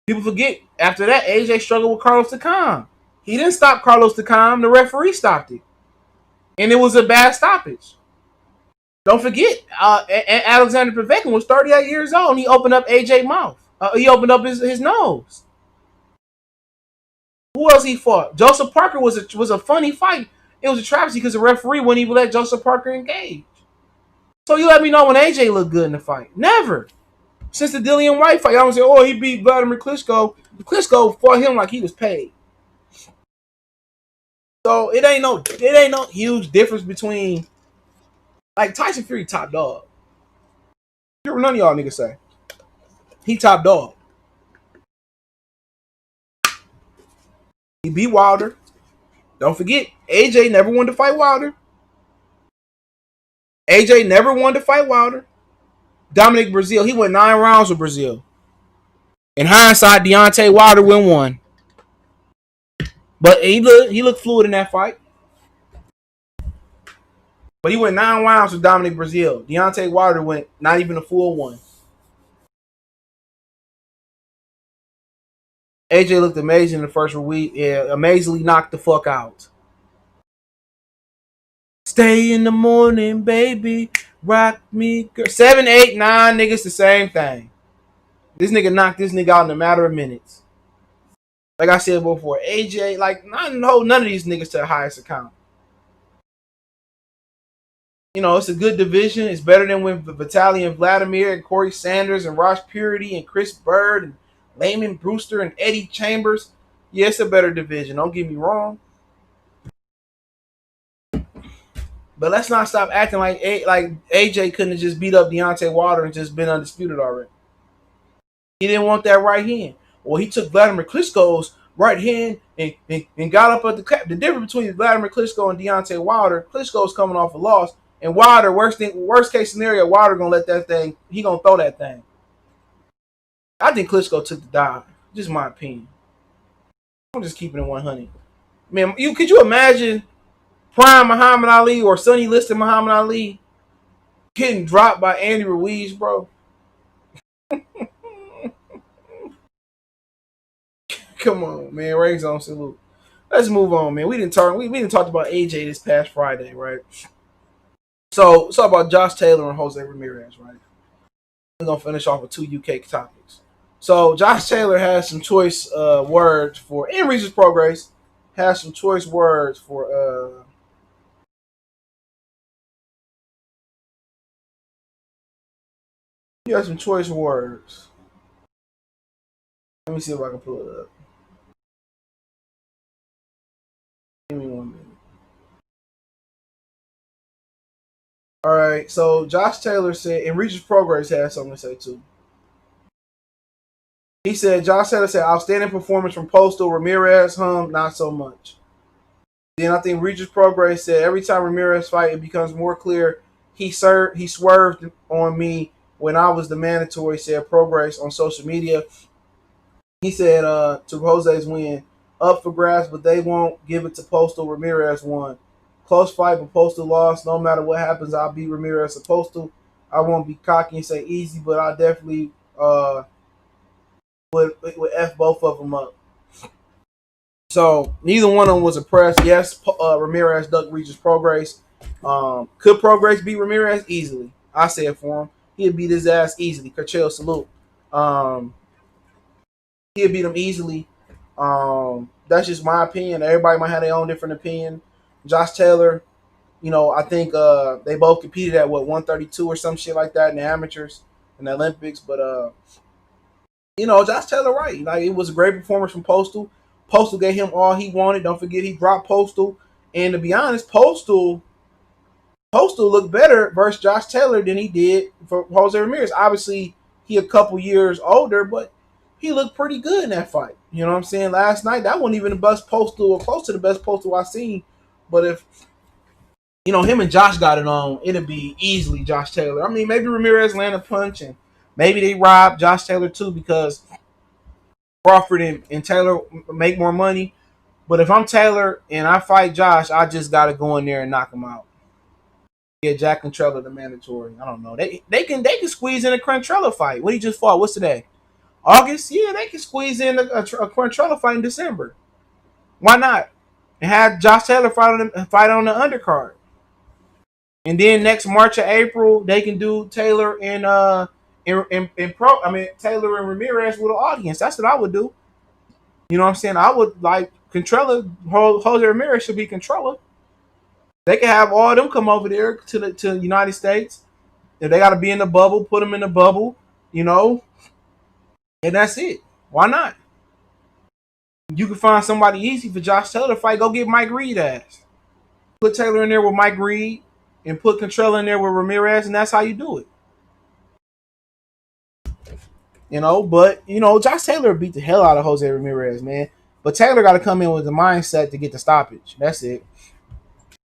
Speaker 1: People forget, after that, AJ struggled with Carlos Takam. He didn't stop Carlos Takam. The referee stopped it. And it was a bad stoppage. Don't forget, Alexander Povetkin was 38 years old and he opened up AJ's mouth. He opened up his nose. Who else he fought? Joseph Parker was a funny fight. It was a travesty because the referee wouldn't even let Joseph Parker engage. So you let me know when AJ looked good in the fight. Never. Since the Dillian White fight, I don't say, oh, he beat Vladimir Klitschko. Klitschko fought him like he was paid. So it ain't no huge difference between, like, Tyson Fury top dog. None of y'all niggas say. He top dog. He beat Wilder. Don't forget, AJ never wanted to fight Wilder. AJ never wanted to fight Wilder. Dominic Breazeale, he went 9 rounds with Breazeale. In hindsight, Deontay Wilder win 1. But he looked fluid in that fight. But he went 9 rounds with Dominic Breazeale. Deontay Wilder went not even a full 1. AJ looked amazing in the first week. Yeah, amazingly knocked the fuck out. Stay in the morning, baby. Rock me, girl. 7, 8, 9 niggas the same thing. This nigga knocked this nigga out in a matter of minutes. Like I said before, AJ, like, none of these niggas to the highest account. You know, it's a good division. It's better than when Vitaly and Vladimir and Corey Sanders and Ross Purity and Chris Bird and Layman Brewster and Eddie Chambers. Yeah, it's a better division. Don't get me wrong. But let's not stop acting like AJ couldn't have just beat up Deontay Wilder and just been undisputed already. He didn't want that right hand. Well, he took Vladimir Klitschko's right hand and got up at the cap. The difference between Vladimir Klitschko and Deontay Wilder, Klitschko's coming off a loss, and Wilder, worst case scenario, Wilder gonna let that thing, he gonna throw that thing. I think Klitschko took the dive. Just my opinion. I'm just keeping it 100. Man, could you imagine prime Muhammad Ali or Sonny Liston Muhammad Ali getting dropped by Andy Ruiz, bro? Come on, man. Rings on salute. Let's move on, man. We didn't talk about AJ this past Friday, right? So let's talk about Josh Taylor and Jose Ramirez, right? We're gonna finish off with 2 UK topics. So Josh Taylor has some choice words for, in Regis Progress, has some choice words for he has some choice words. Let me see if I can pull it up. Give me 1 minute. All right, so Josh Taylor said, and Regis Progress has something to say too. He said, Josh Taylor said, outstanding performance from Postol. Ramirez, not so much. Then I think Regis Progress said, every time Ramirez fight, it becomes more clear he swerved on me when I was the mandatory, said Progress on social media. He said, to Jose's win, up for grabs, but they won't give it to Postol. Ramirez won. Close fight, but Postol lost. No matter what happens, I'll beat Ramirez or Postol. I won't be cocky and say easy, but I definitely would F both of them up. So neither one of them was impressed. Yes, Ramirez ducked Regis Progress. Could Progress beat Ramirez? Easily. I say it for him. He'd beat his ass easily. Kerchel salute. He'd beat him easily. That's just my opinion. Everybody might have their own different opinion. Josh Taylor, I think they both competed at 132 or some shit like that in the amateurs in the Olympics. But Josh Taylor, right? Like, it was a great performance from Postol. Postol gave him all he wanted. Don't forget he dropped Postol. And to be honest, Postol looked better versus Josh Taylor than he did for Jose Ramirez. Obviously, he a couple years older, but he looked pretty good in that fight. You know what I'm saying? Last night, that wasn't even the best Postol or close to the best Postol I've seen. But if him and Josh got it on. It'll be easily Josh Taylor. I mean, maybe Ramirez land a punch, and maybe they rob Josh Taylor too because Crawford and Taylor make more money. But if I'm Taylor and I fight Josh, I just gotta go in there and knock him out. Get Jack Contrella the mandatory. I don't know. They can squeeze in a Contrella fight. What he just fought? What's today? August? Yeah, they can squeeze in a Contrella fight in December. Why not? And have Josh Taylor fight on the undercard. And then next March or April, they can do Taylor and Taylor and Ramirez with an audience. That's what I would do. You know what I'm saying? I would like Contrella. Jose Ramirez should be Contrella. They can have all of them come over there to the United States. If they got to be in the bubble, put them in the bubble. And that's it. Why not? You can find somebody easy for Josh Taylor to fight. Go get Mike Reed ass. Put Taylor in there with Mike Reed and put Contrella in there with Ramirez, and that's how you do it. But Josh Taylor beat the hell out of Jose Ramirez, man. But Taylor got to come in with the mindset to get the stoppage. That's it.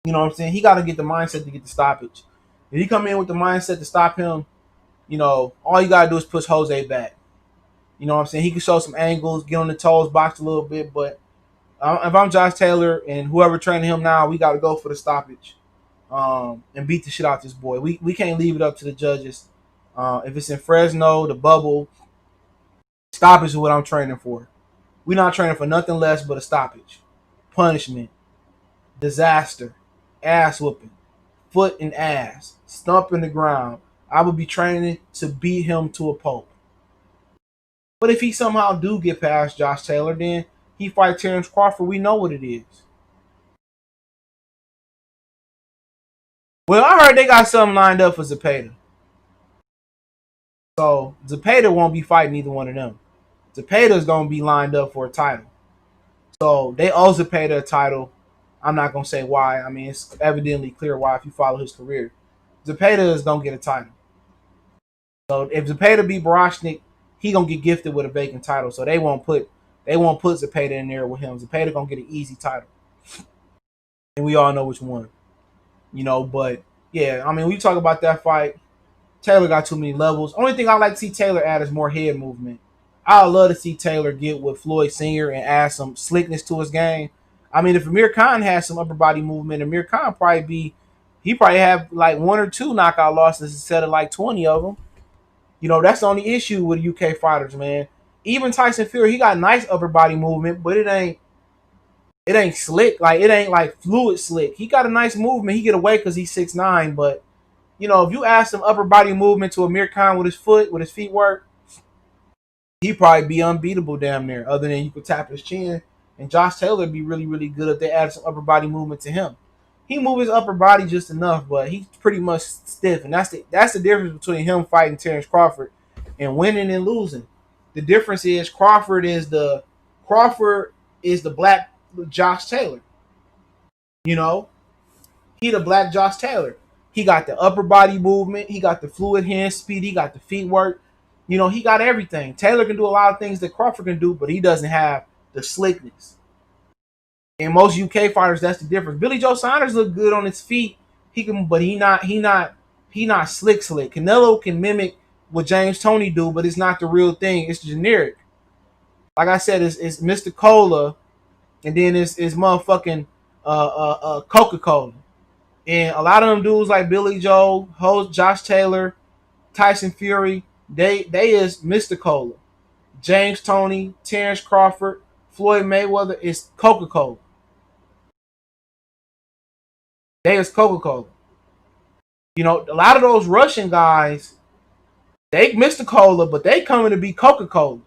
Speaker 1: You know what I'm saying? He got to get the mindset to get the stoppage. If he come in with the mindset to stop him, all you got to do is push Jose back. You know what I'm saying? He can show some angles, get on the toes, box a little bit. But if I'm Josh Taylor and whoever training him now, we got to go for the stoppage and beat the shit out this boy. We can't leave it up to the judges. If it's in Fresno, the bubble, stoppage is what I'm training for. We're not training for nothing less but a stoppage. Punishment. Disaster. Ass whooping. Foot and ass. Stump in the ground. I would be training to beat him to a pulp. But if he somehow do get past Josh Taylor, then he fight Terence Crawford. We know what it is. Well, I heard they got something lined up for Zepeda. So Zepeda won't be fighting either one of them. Zepeda's going to be lined up for a title. So they owe Zepeda a title. I'm not going to say why. I mean, it's evidently clear why if you follow his career. Zepeda is going to get a title. So if Zepeda beat Barashnik, he going to get gifted with a vacant title. So they won't put Zepeda in there with him. Zepeda going to get an easy title. And we all know which one. But yeah, I mean, we talk about that fight. Taylor got too many levels. Only thing I like to see Taylor add is more head movement. I would love to see Taylor get with Floyd Senior and add some slickness to his game. I mean, if Amir Khan has some upper body movement, Amir Khan probably have like 1 or 2 knockout losses instead of like 20 of them. That's the only issue with UK fighters, man. Even Tyson Fury, he got nice upper body movement, but it ain't slick. Like it ain't like fluid slick. He got a nice movement. He get away because he's 6'9", but if you add some upper body movement to Amir Khan with his feet work, he'd probably be unbeatable damn near, other than you could tap his chin. And Josh Taylor would be really, really good if they add some upper body movement to him. He moves his upper body just enough, but he's pretty much stiff. And that's the difference between him fighting Terence Crawford and winning and losing. The difference is Crawford is the black Josh Taylor. He the black Josh Taylor. He got the upper body movement. He got the fluid hand speed. He got the feet work. He got everything. Taylor can do a lot of things that Crawford can do, but he doesn't have the slickness. And most UK fighters, that's the difference. Billy Joe Saunders look good on his feet. He not slick. Canelo can mimic what James Toney do, but it's not the real thing. It's generic. Like I said, it's Mr. Cola, and then it's motherfucking Coca-Cola. And a lot of them dudes like Billy Joe, Josh Taylor, Tyson Fury, they is Mr. Cola. James Toney, Terence Crawford, Floyd Mayweather is Coca-Cola. They is Coca-Cola. A lot of those Russian guys, they Mr. Cola, but they coming to be Coca-Cola.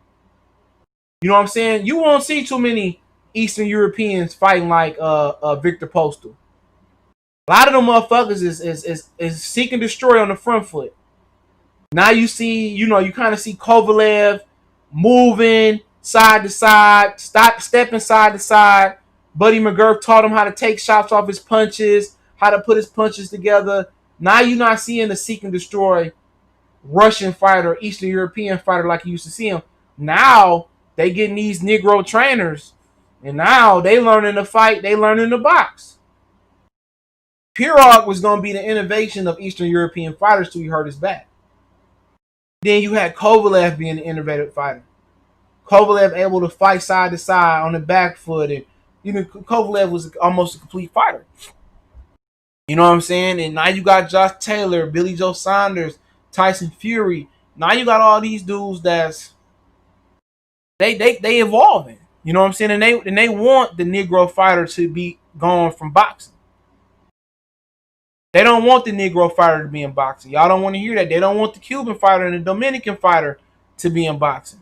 Speaker 1: You know what I'm saying? You won't see too many Eastern Europeans fighting like Viktor Postol. A lot of them motherfuckers is seek and destroy on the front foot. Now you see, you kind of see Kovalev moving side to side, stepping side to side. Buddy McGurk taught him how to take shots off his punches, how to put his punches together. Now you're not seeing the seek and destroy Russian fighter, Eastern European fighter like you used to see him. Now they getting these Negro trainers, and now they learning to fight. They learning to box. Pirog was going to be the innovation of Eastern European fighters till he hurt his back. Then you had Kovalev being the innovative fighter. Kovalev able to fight side to side on the back foot, and Kovalev was almost a complete fighter. You know what I'm saying? And now you got Josh Taylor, Billy Joe Saunders, Tyson Fury. Now you got all these dudes that's they evolving. You know what I'm saying? And they want the Negro fighter to be gone from boxing. They don't want the Negro fighter to be in boxing. Y'all don't want to hear that. They don't want the Cuban fighter and the Dominican fighter to be in boxing.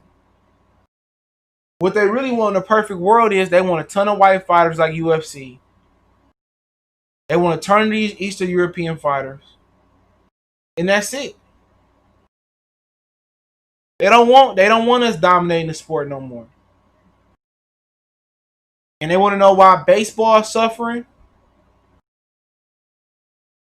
Speaker 1: What they really want in a perfect world is they want a ton of white fighters like UFC. They want to turn these Eastern European fighters. And that's it. They don't want us dominating the sport no more. And they want to know why baseball is suffering.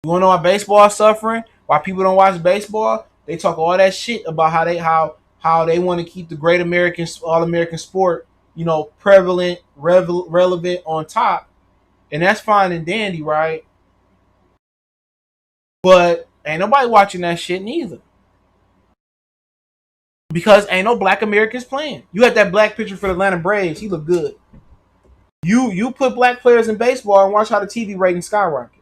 Speaker 1: You want to know why baseball is suffering? Why people don't watch baseball? They talk all that shit about how they want to keep the great American all American sport, prevalent, relevant on top, and that's fine and dandy, right? But ain't nobody watching that shit neither. Because ain't no black Americans playing. You had that black pitcher for the Atlanta Braves. He looked good. You put black players in baseball and watch how the TV ratings skyrocket.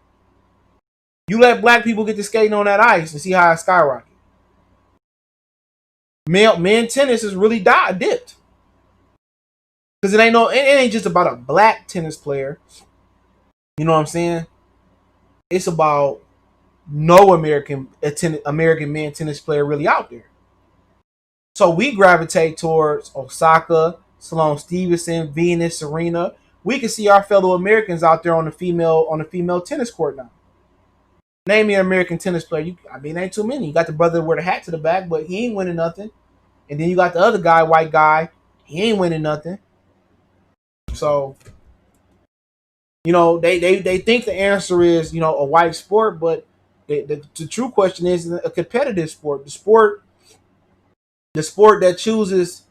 Speaker 1: You let black people get to skating on that ice and see how it skyrocket. Men tennis is really dipped. Because it ain't just about a black tennis player. You know what I'm saying? It's about no American men tennis player really out there. So we gravitate towards Osaka, Sloane Stevenson, Venus, Serena. We can see our fellow Americans out there on the female tennis court now. Name me an American tennis player. Ain't too many. You got the brother that wear the hat to the back, but he ain't winning nothing. And then you got the other guy, white guy. He ain't winning nothing. So, they think the answer is, a white sport, but the true question is a competitive sport. The sport that chooses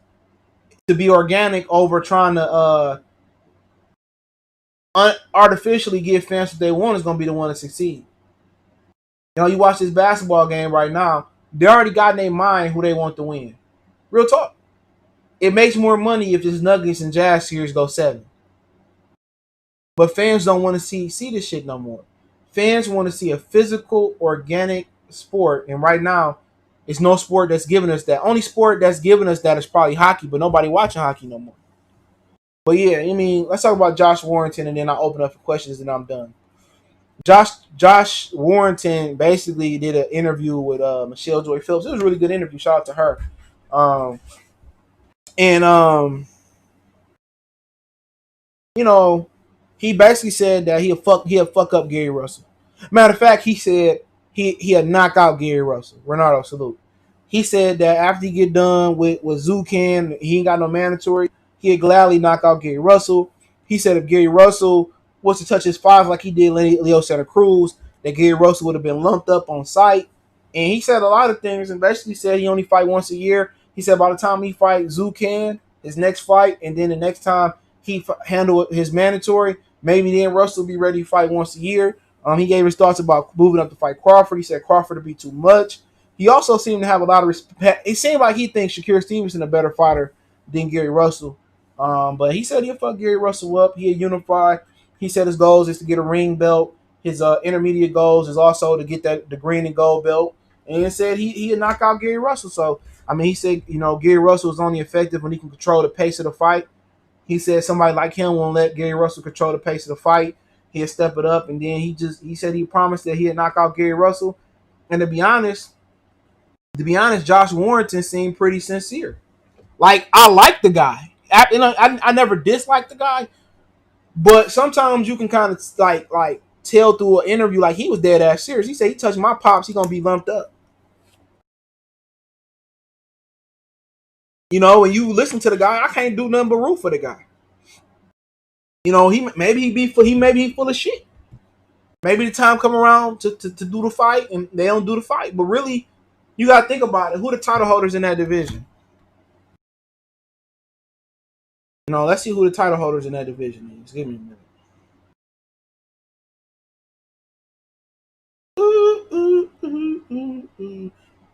Speaker 1: to be organic over trying to artificially give fans what they want is going to be the one to succeed. You watch this basketball game right now, they already got in their mind who they want to win. Real talk. It makes more money if this Nuggets and Jazz series go 7. But fans don't want to see this shit no more. Fans want to see a physical, organic sport. And right now, it's no sport that's giving us that. Only sport that's giving us that is probably hockey, but nobody watching hockey no more. But yeah, let's talk about Josh Warrington, and then I'll open up for questions, and I'm done. Josh Warrington basically did an interview with Michelle Joy Phillips. It was a really good interview. Shout out to her. He basically said that he'll fuck up Gary Russell. Matter of fact, he said he'll knock out Gary Russell. Renato, salute. He said that after he get done with Zucan, he ain't got no mandatory. He'd gladly knock out Gary Russell. He said if Gary Russell was to touch his five like he did Leo Santa Cruz, that Gary Russell would have been lumped up on site. And he said a lot of things, and basically said he only fight once a year. He said by the time he fight Zucan, his next fight, and then the next time he handle his mandatory, maybe then Russell will be ready to fight once a year. He gave his thoughts about moving up to fight Crawford. He said Crawford would be too much. He also seemed to have a lot of respect. It seemed like he thinks Shakur Stevenson a better fighter than Gary Russell. But he said he'll fuck Gary Russell up. He'll unify. He said his goals is to get a ring belt. His intermediate goals is also to get the green and gold belt. And he said he'd knock out Gary Russell. So, he said, Gary Russell is only effective when he can control the pace of the fight. He said somebody like him won't let Gary Russell control the pace of the fight. He'll step it up. And then he said he promised that he'd knock out Gary Russell. And to be honest, Josh Warrington seemed pretty sincere. Like, I like the guy. I never disliked the guy, but sometimes you can kind of like tell through an interview like he was dead ass serious. He said he touched my pops, he gonna be lumped up. When you listen to the guy, I can't do nothing but root for the guy. He maybe he full of shit. Maybe the time come around to do the fight and they don't do the fight. But really, you gotta think about it. Who the title holders in that division? Let's see who the title holders in that division is. Give me a minute.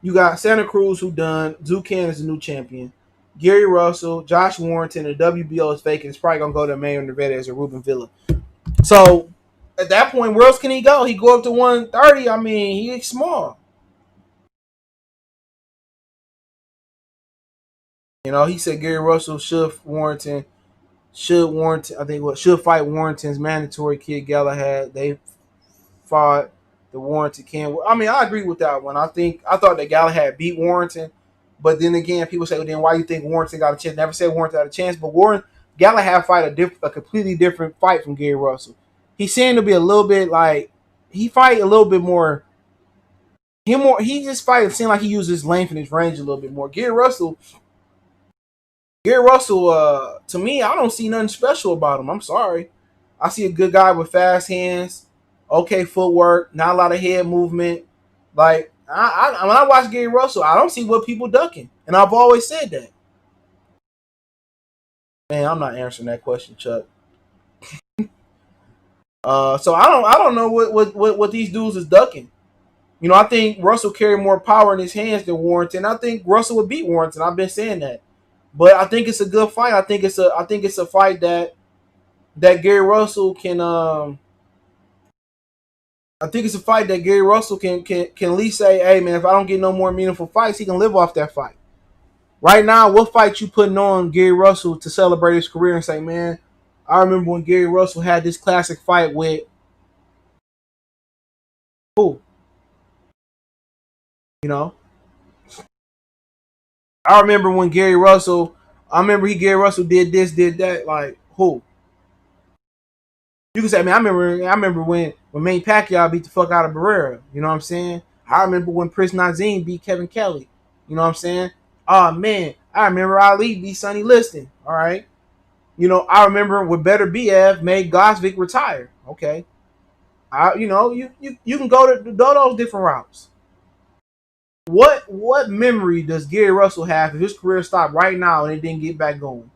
Speaker 1: You got Santa Cruz, who done. Zucan is the new champion. Gary Russell, Josh Warrington, and WBO is vacant. It's probably gonna go to Mayor Nevada as a Ruben Villa. So at that point, where else can he go? He go up to 130. I mean, he's small. You know, he said Gary Russell should Warrington. I think what should fight Warrington's mandatory kid Galahad. They fought the Warrington can. I mean, I agree with that one. I thought that Galahad beat Warrington, but then again, people say, well, then why do you think Warrington got a chance? Never said Warrington had a chance, but Galahad fight a completely different fight from Gary Russell. He seemed to be a little bit like he fight a little bit more. He just fight. It seemed like he used his length and his range a little bit more. Gary Russell, to me, I don't see nothing special about him. I'm sorry. I see a good guy with fast hands, okay footwork, not a lot of head movement. Like when I watch Gary Russell, I don't see what people ducking, and I've always said that. Man, I'm not answering that question, Chuck. So I don't know what these dudes is ducking. You know, I think Russell carried more power in his hands than Warrington. I think Russell would beat Warrington. I've been saying that, but I think it's a good fight. I think it's a fight that Gary Russell can. I think it's a fight that Gary Russell can at least say, hey man, if I don't get no more meaningful fights, he can live off that fight. Right now, what fight you putting on Gary Russell to celebrate his career and say, man, I remember when Gary Russell had this classic fight with who? You know, I remember Gary Russell did this, did that. Like who? You can say, man, I remember when Manny Pacquiao beat the fuck out of Barrera. You know what I'm saying? I remember when Prince Nazim beat Kevin Kelly. You know what I'm saying? Oh man, I remember Ali beat Sonny Liston. All right. You know, I remember when Better BF made Gosvick retire. Okay. You can go to those different routes. What memory does Gary Russell have if his career stopped right now and it didn't get back going?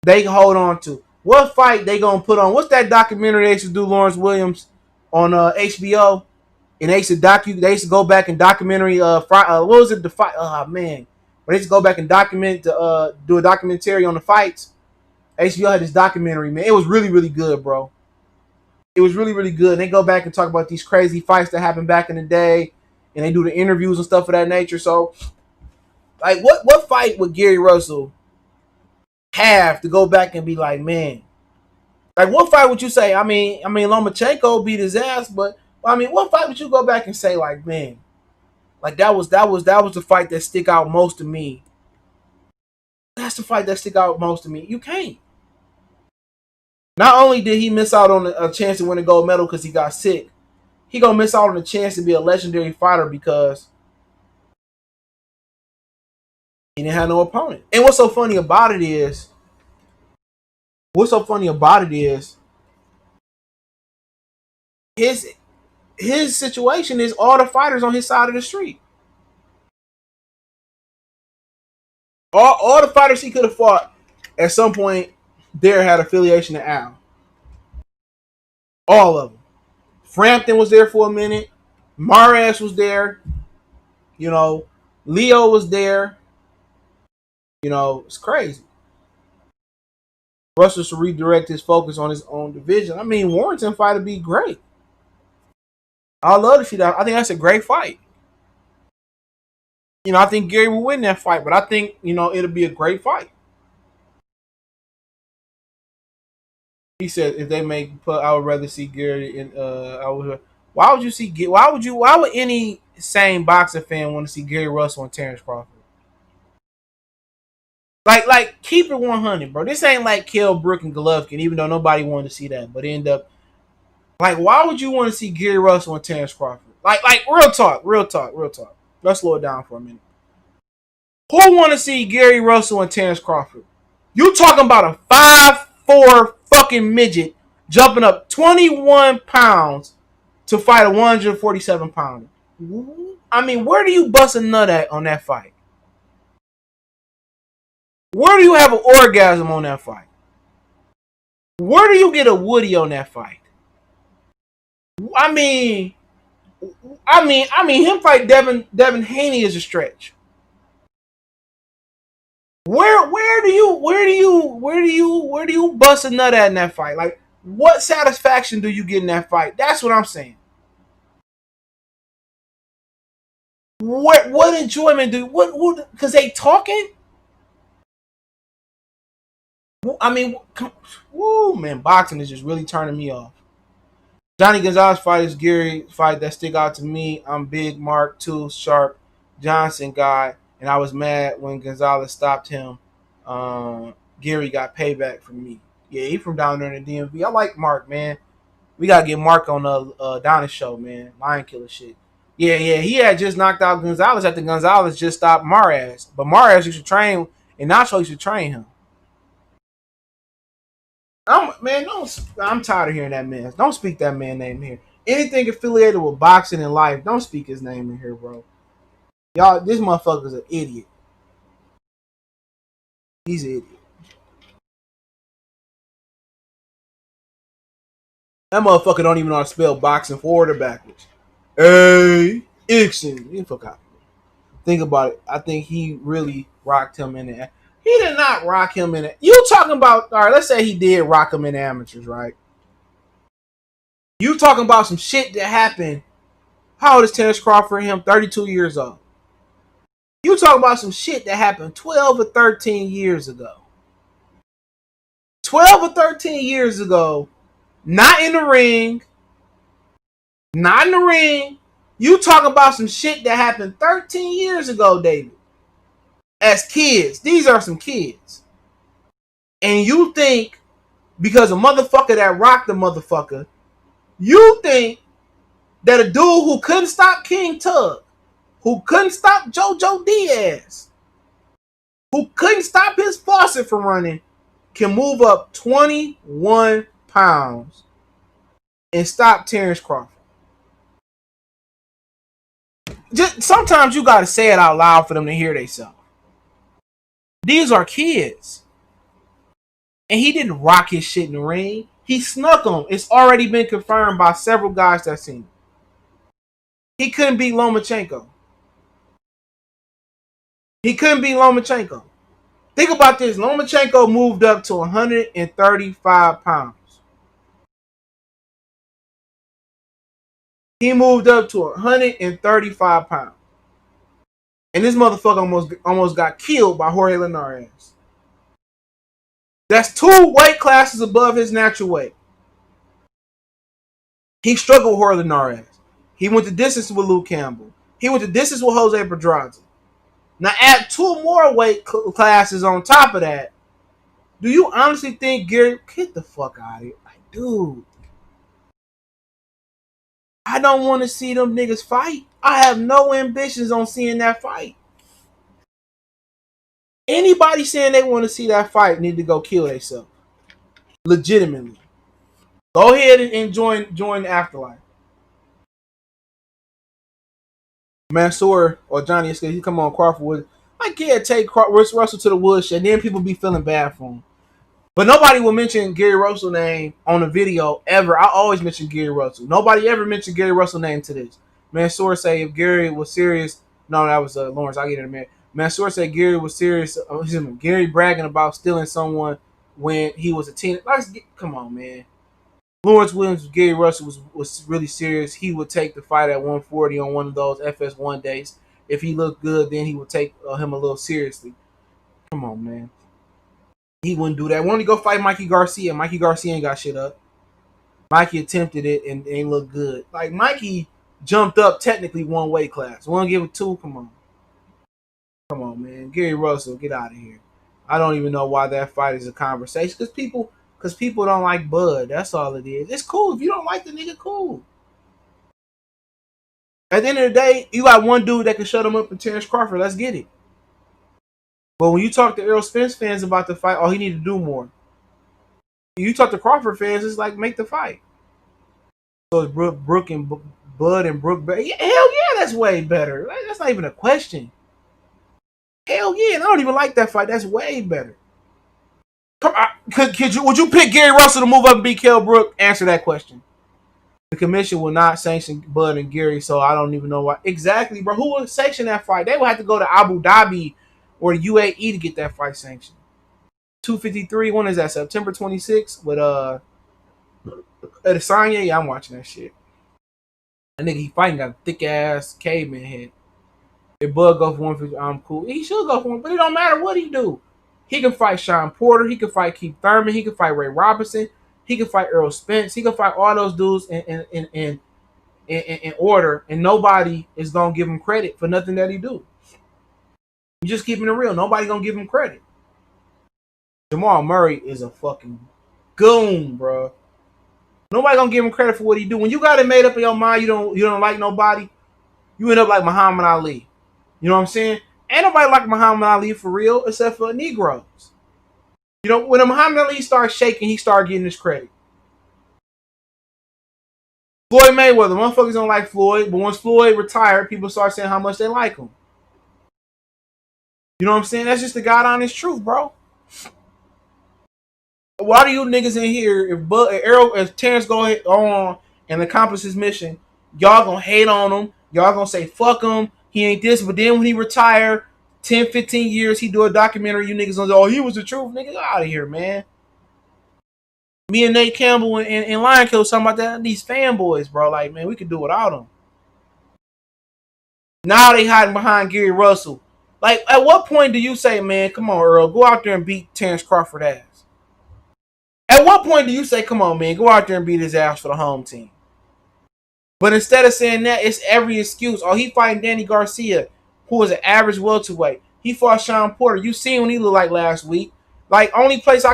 Speaker 1: They can hold on to. What fight they gonna put on? What's that documentary they used to do, Lawrence Williams, on HBO? And they used to go back and documentary what was it, the fight? Oh man. When they used to go back and do a documentary on the fights. HBO had this documentary, man. It was really, really good, bro. It was really, really good. And they go back and talk about these crazy fights that happened back in the day, and they do the interviews and stuff of that nature. So, like, what fight would Gary Russell have to go back and be like, man? Like, what fight would you say? I mean, Lomachenko beat his ass, but I mean, what fight would you go back and say, like, man, like that was the fight that stick out most to me. That's the fight that stick out most to me. You can't. Not only did he miss out on a chance to win a gold medal because he got sick, he gonna miss out on a chance to be a legendary fighter because he didn't have no opponent. And what's so funny about it is his his situation is all the fighters on his side of the street. All the fighters he could have fought at some point there had affiliation to Al. All of them. Frampton was there for a minute. Mares was there. You know, Leo was there. You know, it's crazy. Russell should redirect his focus on his own division. I mean, Warrington fight would be great. I love to see that. I think that's a great fight. You know, I think Gary will win that fight, but I think, it'll be a great fight. He said if they I would rather see Gary in why would any sane boxer fan want to see Gary Russell and Terence Crawford? Like keep it 100, bro. This ain't like Kell Brook and Golovkin, even though nobody wanted to see that, but it ended up like why would you want to see Gary Russell and Terence Crawford? Like real talk, real talk, real talk. Let's slow it down for a minute. Who want to see Gary Russell and Terence Crawford? You talking about a 5'4" fucking midget jumping up 21 pounds to fight a 147 pounder. I mean, where do you bust a nut at on that fight? Where do you have an orgasm on that fight? Where do you get a Woody on that fight? I mean, him fight Devin Haney is a stretch. Where do you bust a nut at in that fight? Like, what satisfaction do you get in that fight? That's what I'm saying. What enjoyment do what because they talking? I mean, woo man, boxing is just really turning me off. Johnny Gonzalez fight is Gary fight that stick out to me. I'm big Mark II Sharp Johnson guy, and I was mad when Gonzalez stopped him. Gary got payback from me. Yeah, he from down there in the DMV. I like Mark, man. We gotta get Mark on the Donna's show, man. Lion Killer shit. Yeah, he had just knocked out Gonzalez after Gonzalez just stopped Mares. But Mares used to train, and Nacho used to train him. I'm tired of hearing that man. Don't speak that man name here. Anything affiliated with boxing and life, don't speak his name in here, bro. Y'all, this motherfucker's an idiot. He's an idiot. That motherfucker don't even know how to spell boxing forward or backwards. Hey, Ixon. You forgot. Think about it. I think he really rocked him in there. He did not rock him in it. You talking about, all right, let's say he did rock him in amateurs, right? You talking about some shit that happened. How old is Terence Crawford? Him 32 years old. You talking about some shit that happened 12 or 13 years ago. 12 or 13 years ago, not in the ring. Not in the ring. You talking about some shit that happened 13 years ago, David. As kids. These are some kids. And you think, because a motherfucker that rocked the motherfucker, you think that a dude who couldn't stop King Tug, who couldn't stop JoJo Diaz, who couldn't stop his faucet from running, can move up 21 pounds and stop Terence Crawford. Just sometimes you gotta say it out loud for them to hear themselves. These are kids. And he didn't rock his shit in the ring. He snuck him. It's already been confirmed by several guys that seen him. He couldn't beat Lomachenko. He couldn't beat Lomachenko. Think about this. Lomachenko moved up to 135 pounds. He moved up to 135 pounds. And this motherfucker almost got killed by Jorge Linares. That's 2 weight classes above his natural weight. He struggled with Jorge Linares. He went the distance with Luke Campbell. He went the distance with Jose Pedraza. Now add 2 more weight classes on top of that. Do you honestly think Gary... Get the fuck out of here. Like, dude. I don't want to see them niggas fight. I have no ambitions on seeing that fight. Anybody saying they want to see that fight need to go kill themselves. Legitimately. Go ahead and join the afterlife. Mansoor or Johnny Escape, he come on Crawford. I can't take Russell to the woodshed, and then people be feeling bad for him. But nobody will mention Gary Russell's name on a video ever. I always mention Gary Russell. Nobody ever mentioned Gary Russell's name to this. Mansoor say if Gary was serious, no, that was Lawrence. I'll get it in a minute. Mansoor said Gary was serious. Gary bragging about stealing someone when he was a teen. Come on, man. Lawrence Williams, Gary Russell was really serious. He would take the fight at 140 on one of those FS1 days. If he looked good, then he would take him a little seriously. Come on, man. He wouldn't do that. Why don't he go fight Mikey Garcia? Mikey Garcia ain't got shit up. Mikey attempted it and ain't look good. Like, Mikey jumped up technically 1 weight class. Want to give it 2? Come on. Come on, man. Gary Russell, get out of here. I don't even know why that fight is a conversation. Because people don't like Bud. That's all it is. It's cool. If you don't like the nigga, cool. At the end of the day, you got one dude that can shut him up in Terence Crawford. Let's get it. But when you talk to Errol Spence fans about the fight, he need to do more. You talk to Crawford fans, it's like, make the fight. So it's Brooke and Bud and Brooke. Hell yeah, that's way better. That's not even a question. Hell yeah, and I don't even like that fight. That's way better. Would you pick Gary Russell to move up and beat Kell Brook? Answer that question. The commission will not sanction Bud and Gary, so I don't even know why. Exactly, bro. Who would sanction that fight? They would have to go to Abu Dhabi or the UAE to get that fight sanctioned. 253. When is that? September 26th with Adesanya. Yeah, I'm watching that shit. That nigga he fighting got a thick ass caveman head. If Bud go for 150, I'm cool. He should go for one, but it don't matter what he do. He can fight Sean Porter. He can fight Keith Thurman. He can fight Ray Robinson. He can fight Earl Spence. He can fight all those dudes in order, and nobody is gonna give him credit for nothing that he do. You just keeping it real. Nobody gonna give him credit. Jamal Murray is a fucking goon, bro. Nobody gonna give him credit for what he do. When you got it made up in your mind, you don't like nobody. You end up like Muhammad Ali. You know what I'm saying? Ain't nobody like Muhammad Ali for real, except for Negroes. You know, when Muhammad Ali starts shaking, he started getting his credit. Floyd Mayweather, motherfuckers don't like Floyd, but once Floyd retired, people start saying how much they like him. You know what I'm saying? That's just the God honest truth, bro. Why do you niggas in here, if Terence go on and accomplish his mission, y'all gonna hate on him, y'all gonna say fuck him, he ain't this, but then when he retire, 10, 15 years, he do a documentary, you niggas gonna say, oh, he was the truth, nigga, get out of here, man. Me and Nate Campbell and Lion Kill talking about that, these fanboys, bro, like, man, we could do without them. Now they hiding behind Gary Russell. Like, at what point do you say, man, come on, Earl, go out there and beat Terence Crawford ass? At what point do you say, come on, man, go out there and beat his ass for the home team? But instead of saying that, it's every excuse. Oh, he fighting Danny Garcia, who was an average welterweight. He fought Sean Porter. You seen what he looked like last week. Like, only person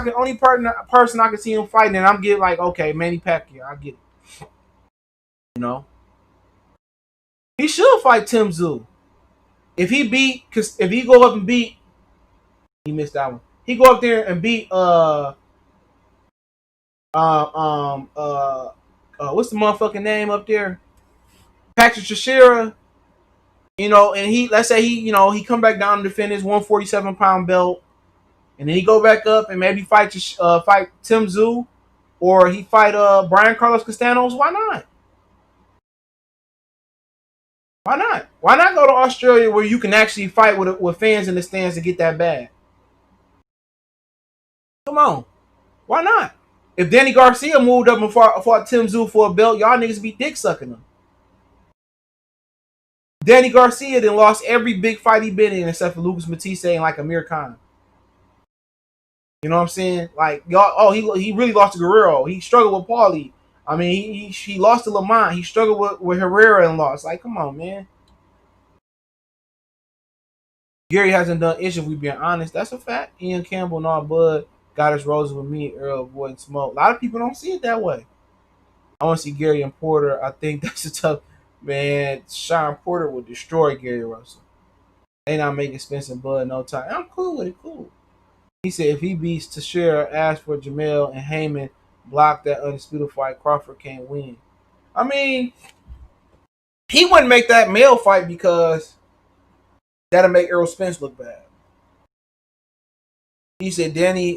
Speaker 1: I can see him fighting, and I'm getting like, okay, Manny Pacquiao, I get it. You know? He should fight Tim Tszyu. If he go up and beat, he missed that one. He go up there and beat what's the motherfucking name up there? Patrick Teixeira. You know, and let's say he come back down to defend his 147-pound belt, and then he go back up and maybe fight Tim Tszyu, or he fight Brian Carlos Castanos. Why not? Why not? Why not go to Australia where you can actually fight with fans in the stands to get that bad? Come on. Why not? If Danny Garcia moved up and fought Tim Tszyu for a belt, y'all niggas be dick sucking him. Danny Garcia then lost every big fight he been in except for Lucas Matisse and like Amir Khan. You know what I'm saying? Like, y'all, oh, he really lost to Guerrero. He struggled with Paulie. I mean, he lost to Lamont. He struggled with Herrera and lost. Like, come on, man. Gary hasn't done ish if we being honest. That's a fact. Ian Campbell and all Bud got his roses with me, Earl, avoiding smoke. A lot of people don't see it that way. I want to see Gary and Porter. I think that's a tough man. Sean Porter will destroy Gary Russell. They not making Spence and Bud no time. I'm cool with it. Cool. He said if he beats Teixeira, ask for Jamel and Heyman, block that undisputed fight, Crawford can't win. I mean, he wouldn't make that male fight because that'll make Errol Spence look bad. He said Danny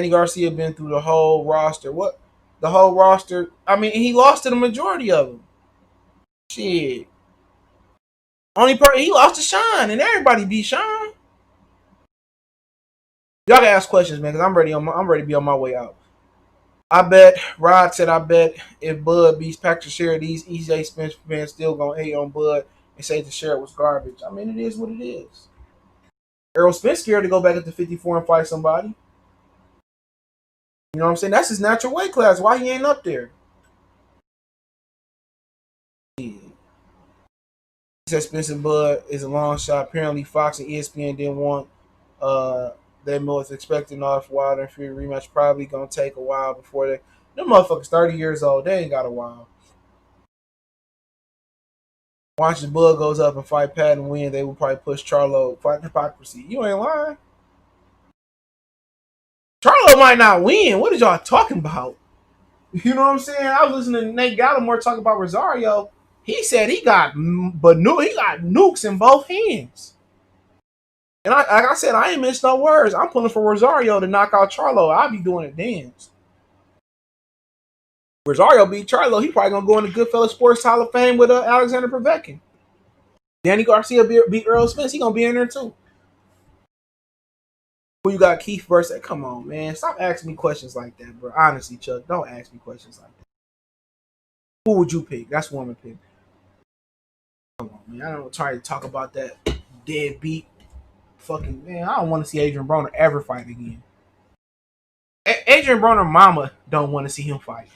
Speaker 1: Garcia been through the whole roster. What? The whole roster? I mean, he lost to the majority of them. Shit. Only part he lost to Sean, and everybody beat Sean. Y'all can ask questions, man, because I'm ready to be on my way out. I bet Rod said if Bud beats Patrick Teixeira, these EJ Spence fans still gonna hate on Bud and say Teixeira was garbage. I mean, it is what it is. Errol Spence scared to go back up to 54 and fight somebody. You know what I'm saying? That's his natural weight class. Why he ain't up there? He said Spence and Bud is a long shot. Apparently, Fox and ESPN didn't want they was expecting off Wilder and Fury rematch. Probably gonna take a while before they. Them motherfuckers 30 years old. They ain't got a while. Once the Bud goes up and fight Pat and win, they will probably push Charlo. Fight hypocrisy. You ain't lying. Charlo might not win. What is y'all talking about? You know what I'm saying? I was listening to Nate Gallimore talk about Rosario. He said he got nukes in both hands. And like I said, I ain't missed no words. I'm pulling for Rosario to knock out Charlo. I'll be doing a dance. Rosario beat Charlo. He probably gonna go in the Goodfellas Sports Hall of Fame with Alexander Povetkin. Danny Garcia beat Earl Spence. He gonna be in there too. Who you got? Keith versus? Come on, man. Stop asking me questions like that, bro. Honestly, Chuck, don't ask me questions like that. Who would you pick? That's one to pick. Come on, man. I don't try to talk about that deadbeat fucking man. I don't want to see Adrian Broner ever fight again. Adrian Broner mama don't want to see him fight.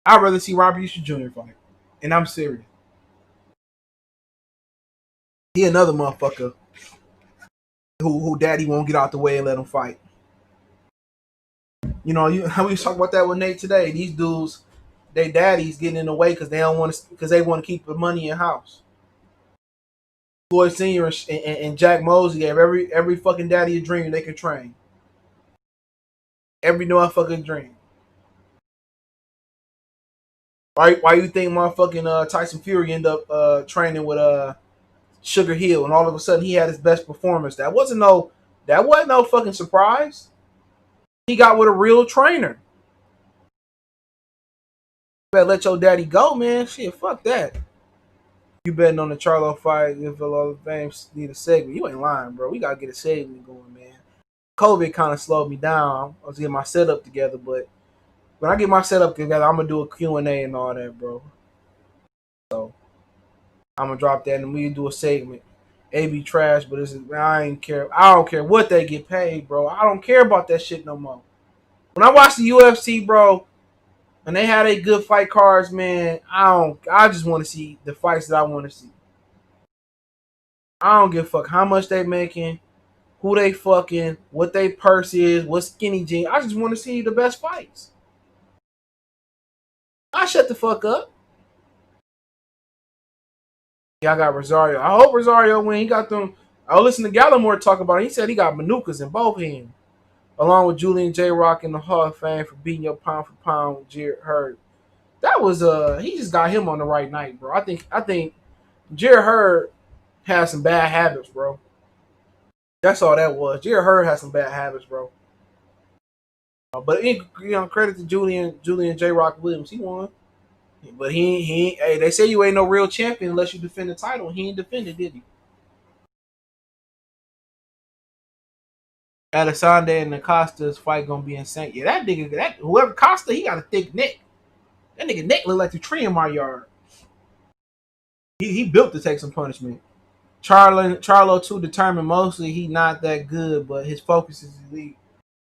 Speaker 1: I'd rather see Robert Houston Jr. fight. And I'm serious. He another motherfucker who daddy won't get out the way and let him fight. You know, how we talk about that with Nate today. These dudes, they daddies getting in the way because they don't want to, because they want to keep the money in house. Floyd Senior and Jack Mosley gave every fucking daddy a dream they could train. Every motherfucking dream. Why you think motherfucking Tyson Fury ended up training with Sugar Hill, and all of a sudden he had his best performance? That wasn't no fucking surprise. He got with a real trainer. Better let your daddy go, man. Shit, fuck that. You betting on the Charlo fight if a lot of fans need a segment. You ain't lying, bro. We gotta get a segment going, man. COVID kind of slowed me down. I was getting my setup together, but when I get my setup together, I'm gonna do a Q&A and all that, bro. So I'm gonna drop that and we can do a segment. AB trash, but I ain't care. I don't care what they get paid, bro. I don't care about that shit no more. When I watch the UFC, bro, and they had a good fight cards, man, I just want to see the fights that I want to see. I don't give a fuck how much they making, who they fucking, what they purse is, what skinny jeans. I just want to see the best fights. I shut the fuck up. Yeah, I got Rosario. I hope Rosario win. He got them. I listened to Gallimore talk about it. He said he got manukas in both hands, along with Julian J. Rock in the Hall of Fame for beating your pound for pound with Jared Hurd. That was he just got him on the right night, bro. I think Jared Hurd has some bad habits, bro. That's all that was. Jared Hurd has some bad habits, bro. But credit to Julian J. Rock Williams. He won. But he hey, they say you ain't no real champion unless you defend the title. He ain't defended, did he? Adesanya and Acosta's fight gonna be insane. Yeah, that nigga, whoever Costa, he got a thick neck. That nigga neck look like the tree in my yard. He built to take some punishment. Charlo too determined. Mostly he not that good, but his focus is elite.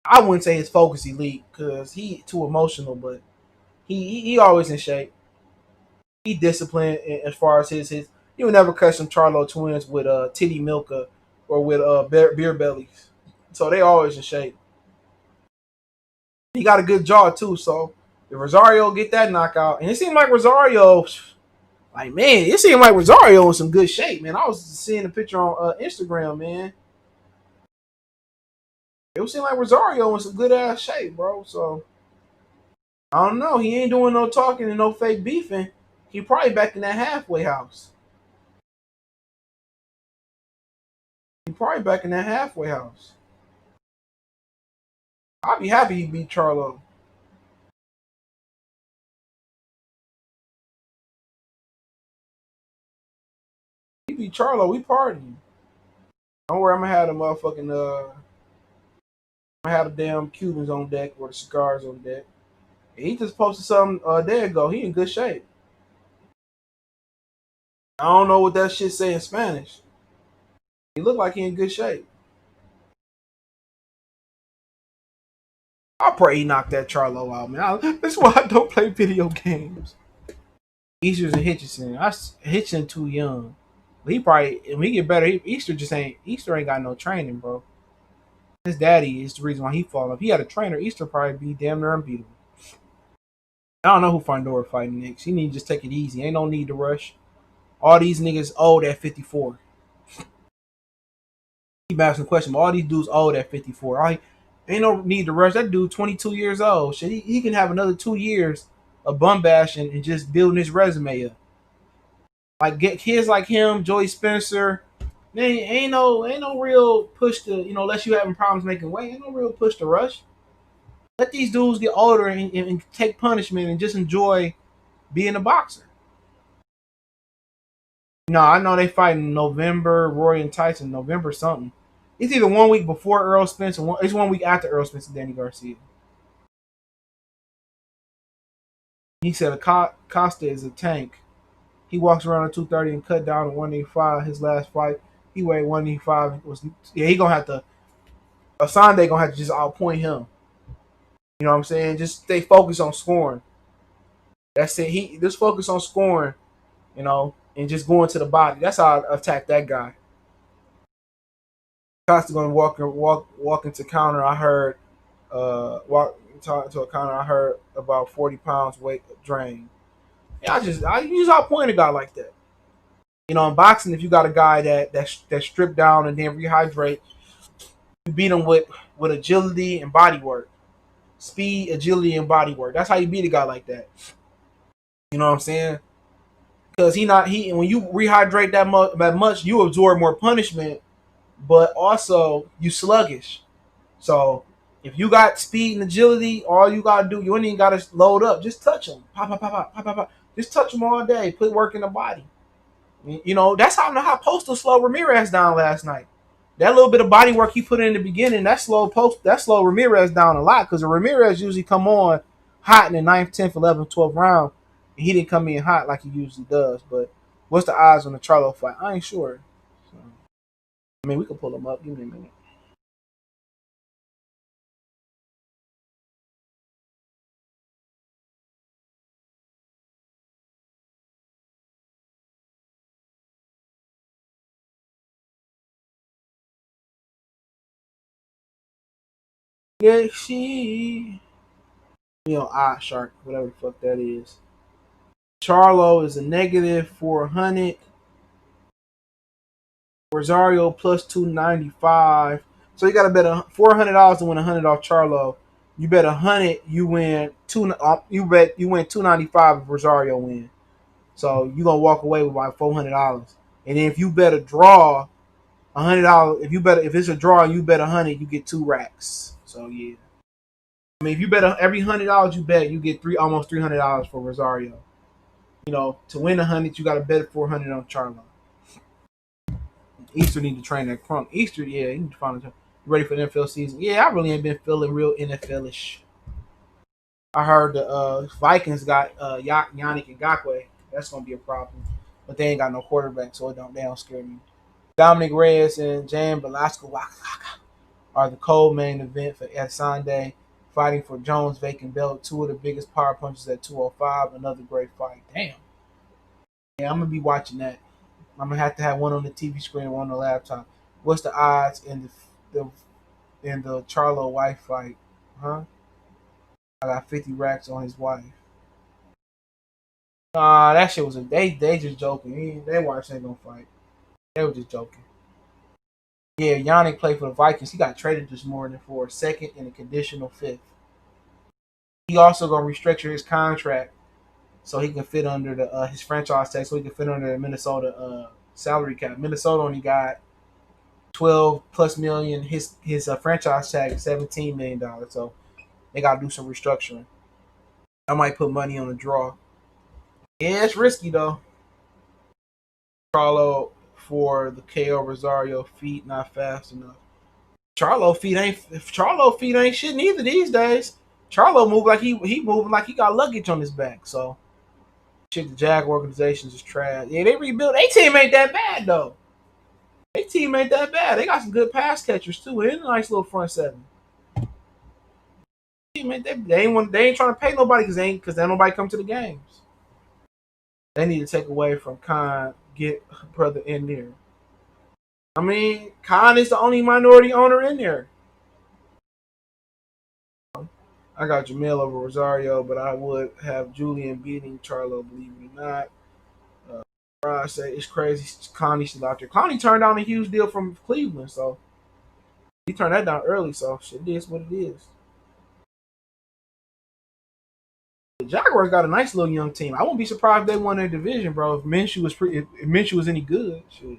Speaker 1: I wouldn't say his focus elite because he too emotional, but he always in shape. He disciplined as far as his. You would never catch some Charlo twins with titty milker or with beer bellies. So they always in shape. He got a good jaw too. So if Rosario get that knockout, and it seemed like Rosario, like man, it seemed like Rosario in some good shape, man. I was seeing a picture on Instagram, man. It was seeming like Rosario in some good ass shape, bro. So I don't know. He ain't doing no talking and no fake beefing. He probably back in that halfway house. He probably back in that halfway house. I'll be happy he beat Charlo. He beat Charlo. We partying. Don't worry, I'm gonna have the motherfucking I'm gonna have the damn Cubans on deck or the cigars on deck. And he just posted something a day ago. He in good shape. I don't know what that shit say in Spanish. He look like he in good shape. I pray he knocked that Charlo out, man. That's why I don't play video games. Easter's and Hitchison. Hitchison too young. But he probably when he get better. Easter ain't got no training, bro. His daddy is the reason why he fall off. He had a trainer. Easter probably be damn near unbeatable. I don't know who Fandora fighting next. He need to just take it easy. Ain't no need to rush. All these niggas old at 54. Keep asking questions. All these dudes old at 54. Ain't no need to rush. That dude 22 years old. Shit, he can have another 2 years of bum bashing and just building his resume up. Like get kids like him, Joey Spencer. Ain't no real push to unless you having problems making weight. Ain't no real push to rush. Let these dudes get older and take punishment and just enjoy being a boxer. No, I know they fight in November. Roy and Tyson, November something. It's either 1 week before Earl Spence or it's 1 week after Earl Spence and Danny Garcia. He said Costa is a tank. He walks around at 230 and cut down to 185. His last fight, he weighed 185. He gonna have to. Asante gonna have to just outpoint him. You know what I'm saying? Just stay focused on scoring. That's it. He just focus on scoring. And just going to the body. That's how I attack that guy. Costa gonna walk into counter. I heard walk into a counter. I heard about 40 pounds weight drain. Yeah, I just outpoint a guy like that. In boxing, if you got a guy that's stripped down and then rehydrate, you beat him with agility and body work, speed, agility, and body work. That's how you beat a guy like that. You know what I'm saying? Because when you rehydrate that much, you absorb more punishment, but also you sluggish. So if you got speed and agility, all you gotta do, you ain't even gotta load up. Just touch them, pop, pop, pop, pop, pop, pop, pop. Just touch them all day. Put work in the body. That's how Postol slowed Ramirez down last night. That little bit of body work he put in the beginning, that slowed Ramirez down a lot because Ramirez usually come on hot in the 9th, 10th, 11th, 12th round, and he didn't come in hot like he usually does. But what's the odds on the Charlo fight? I ain't sure. So, we could pull him up. Give me a minute. Yeah, she. Odd shark, whatever the fuck that is. Charlo is a negative 400. Rosario plus 295. So you got to bet $400 to win 100 off Charlo. You bet 100, you win two. You win 295 if Rosario win. So you gonna walk away with about $400. And then if you bet a draw, $100. If it's a draw, you bet 100, you get 2 racks. So yeah. If you bet every $100 you bet, you get almost $300 for Rosario. To win 100, you got to bet 400 on Charlo. Easter need to train that crunk. Easter, yeah, he need to find a You ready for the NFL season? Yeah, I really ain't been feeling real NFL-ish. I heard the Vikings got Yannick Ngakoue. That's gonna be a problem, but they ain't got no quarterback, so they don't scare me. Dominic Reyes and Jan Velasco are the co-main event at Sunday, fighting for Jones' vacant belt. Two of the biggest power punches at 205. Another great fight. Damn. Yeah, I'm gonna be watching that. I'm gonna have to have one on the TV screen, one on the laptop. What's the odds in the Charlo wife fight? Huh? I got 50 racks on his wife. That shit was they just joking. They watch ain't gonna fight. They were just joking. Yeah, Yannick played for the Vikings. He got traded this morning for a second and a conditional fifth. He also gonna restructure his contract so he can fit under his franchise tag, so he can fit under the Minnesota salary cap. Minnesota only got 12 plus million. His franchise tag is $17 million. So they gotta do some restructuring. I might put money on the draw. Yeah, it's risky though. Charlo for the KO Rosario feet not fast enough. Charlo feet ain't shit neither these days. Charlo move like he moving like he got luggage on his back. So shit, the Jag organizations is trash. Yeah, they rebuilt. They team ain't that bad though. They team ain't that bad. They got some good pass catchers too. And a nice little front seven. Team ain't they ain't trying to pay nobody because ain't nobody come to the games. They need to take away from Khan, get brother in there. Khan is the only minority owner in there. I got Jamil over Rosario, but I would have Julian beating Charlo, believe it or not. I say it's crazy. Connie's still out there. Connie turned down a huge deal from Cleveland, so he turned that down early. So shit is what it is. The Jaguars got a nice little young team. I wouldn't be surprised if they won their division, bro. If Minshew was any good, shit.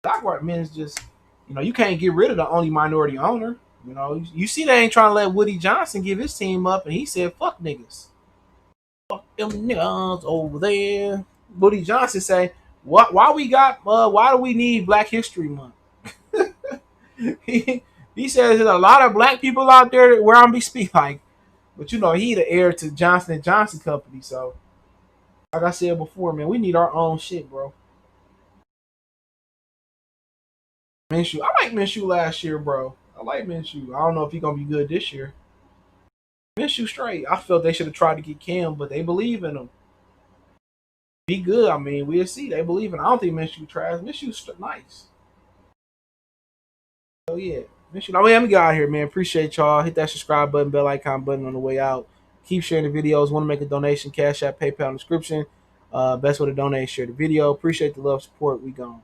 Speaker 1: Jaguar men's just, you can't get rid of the only minority owner. You know, you see they ain't trying to let Woody Johnson give his team up, and he said, "Fuck niggas, fuck them niggas over there." Woody Johnson say, "What? Why we got? Why do we need Black History Month?" he, he says there's a lot of black people out there where I'm be speak like, but you know he the heir to Johnson and Johnson Company, so like I said before, man, we need our own shit, bro. Minshew, I like Minshew last year, bro. I like Minshew. I don't know if he's gonna be good this year. Minshew straight. I felt they should have tried to get Cam, but they believe in him. Be good. I mean, we'll see. They believe in him. I don't think Minshew trash. Minshew's nice. Oh yeah. Minshew. I mean, let me get out of here, man. Appreciate y'all. Hit that subscribe button, bell icon button on the way out. Keep sharing the videos. Want to make a donation? Cash App, PayPal, description. Best way to donate. Share the video. Appreciate the love, support. We gone.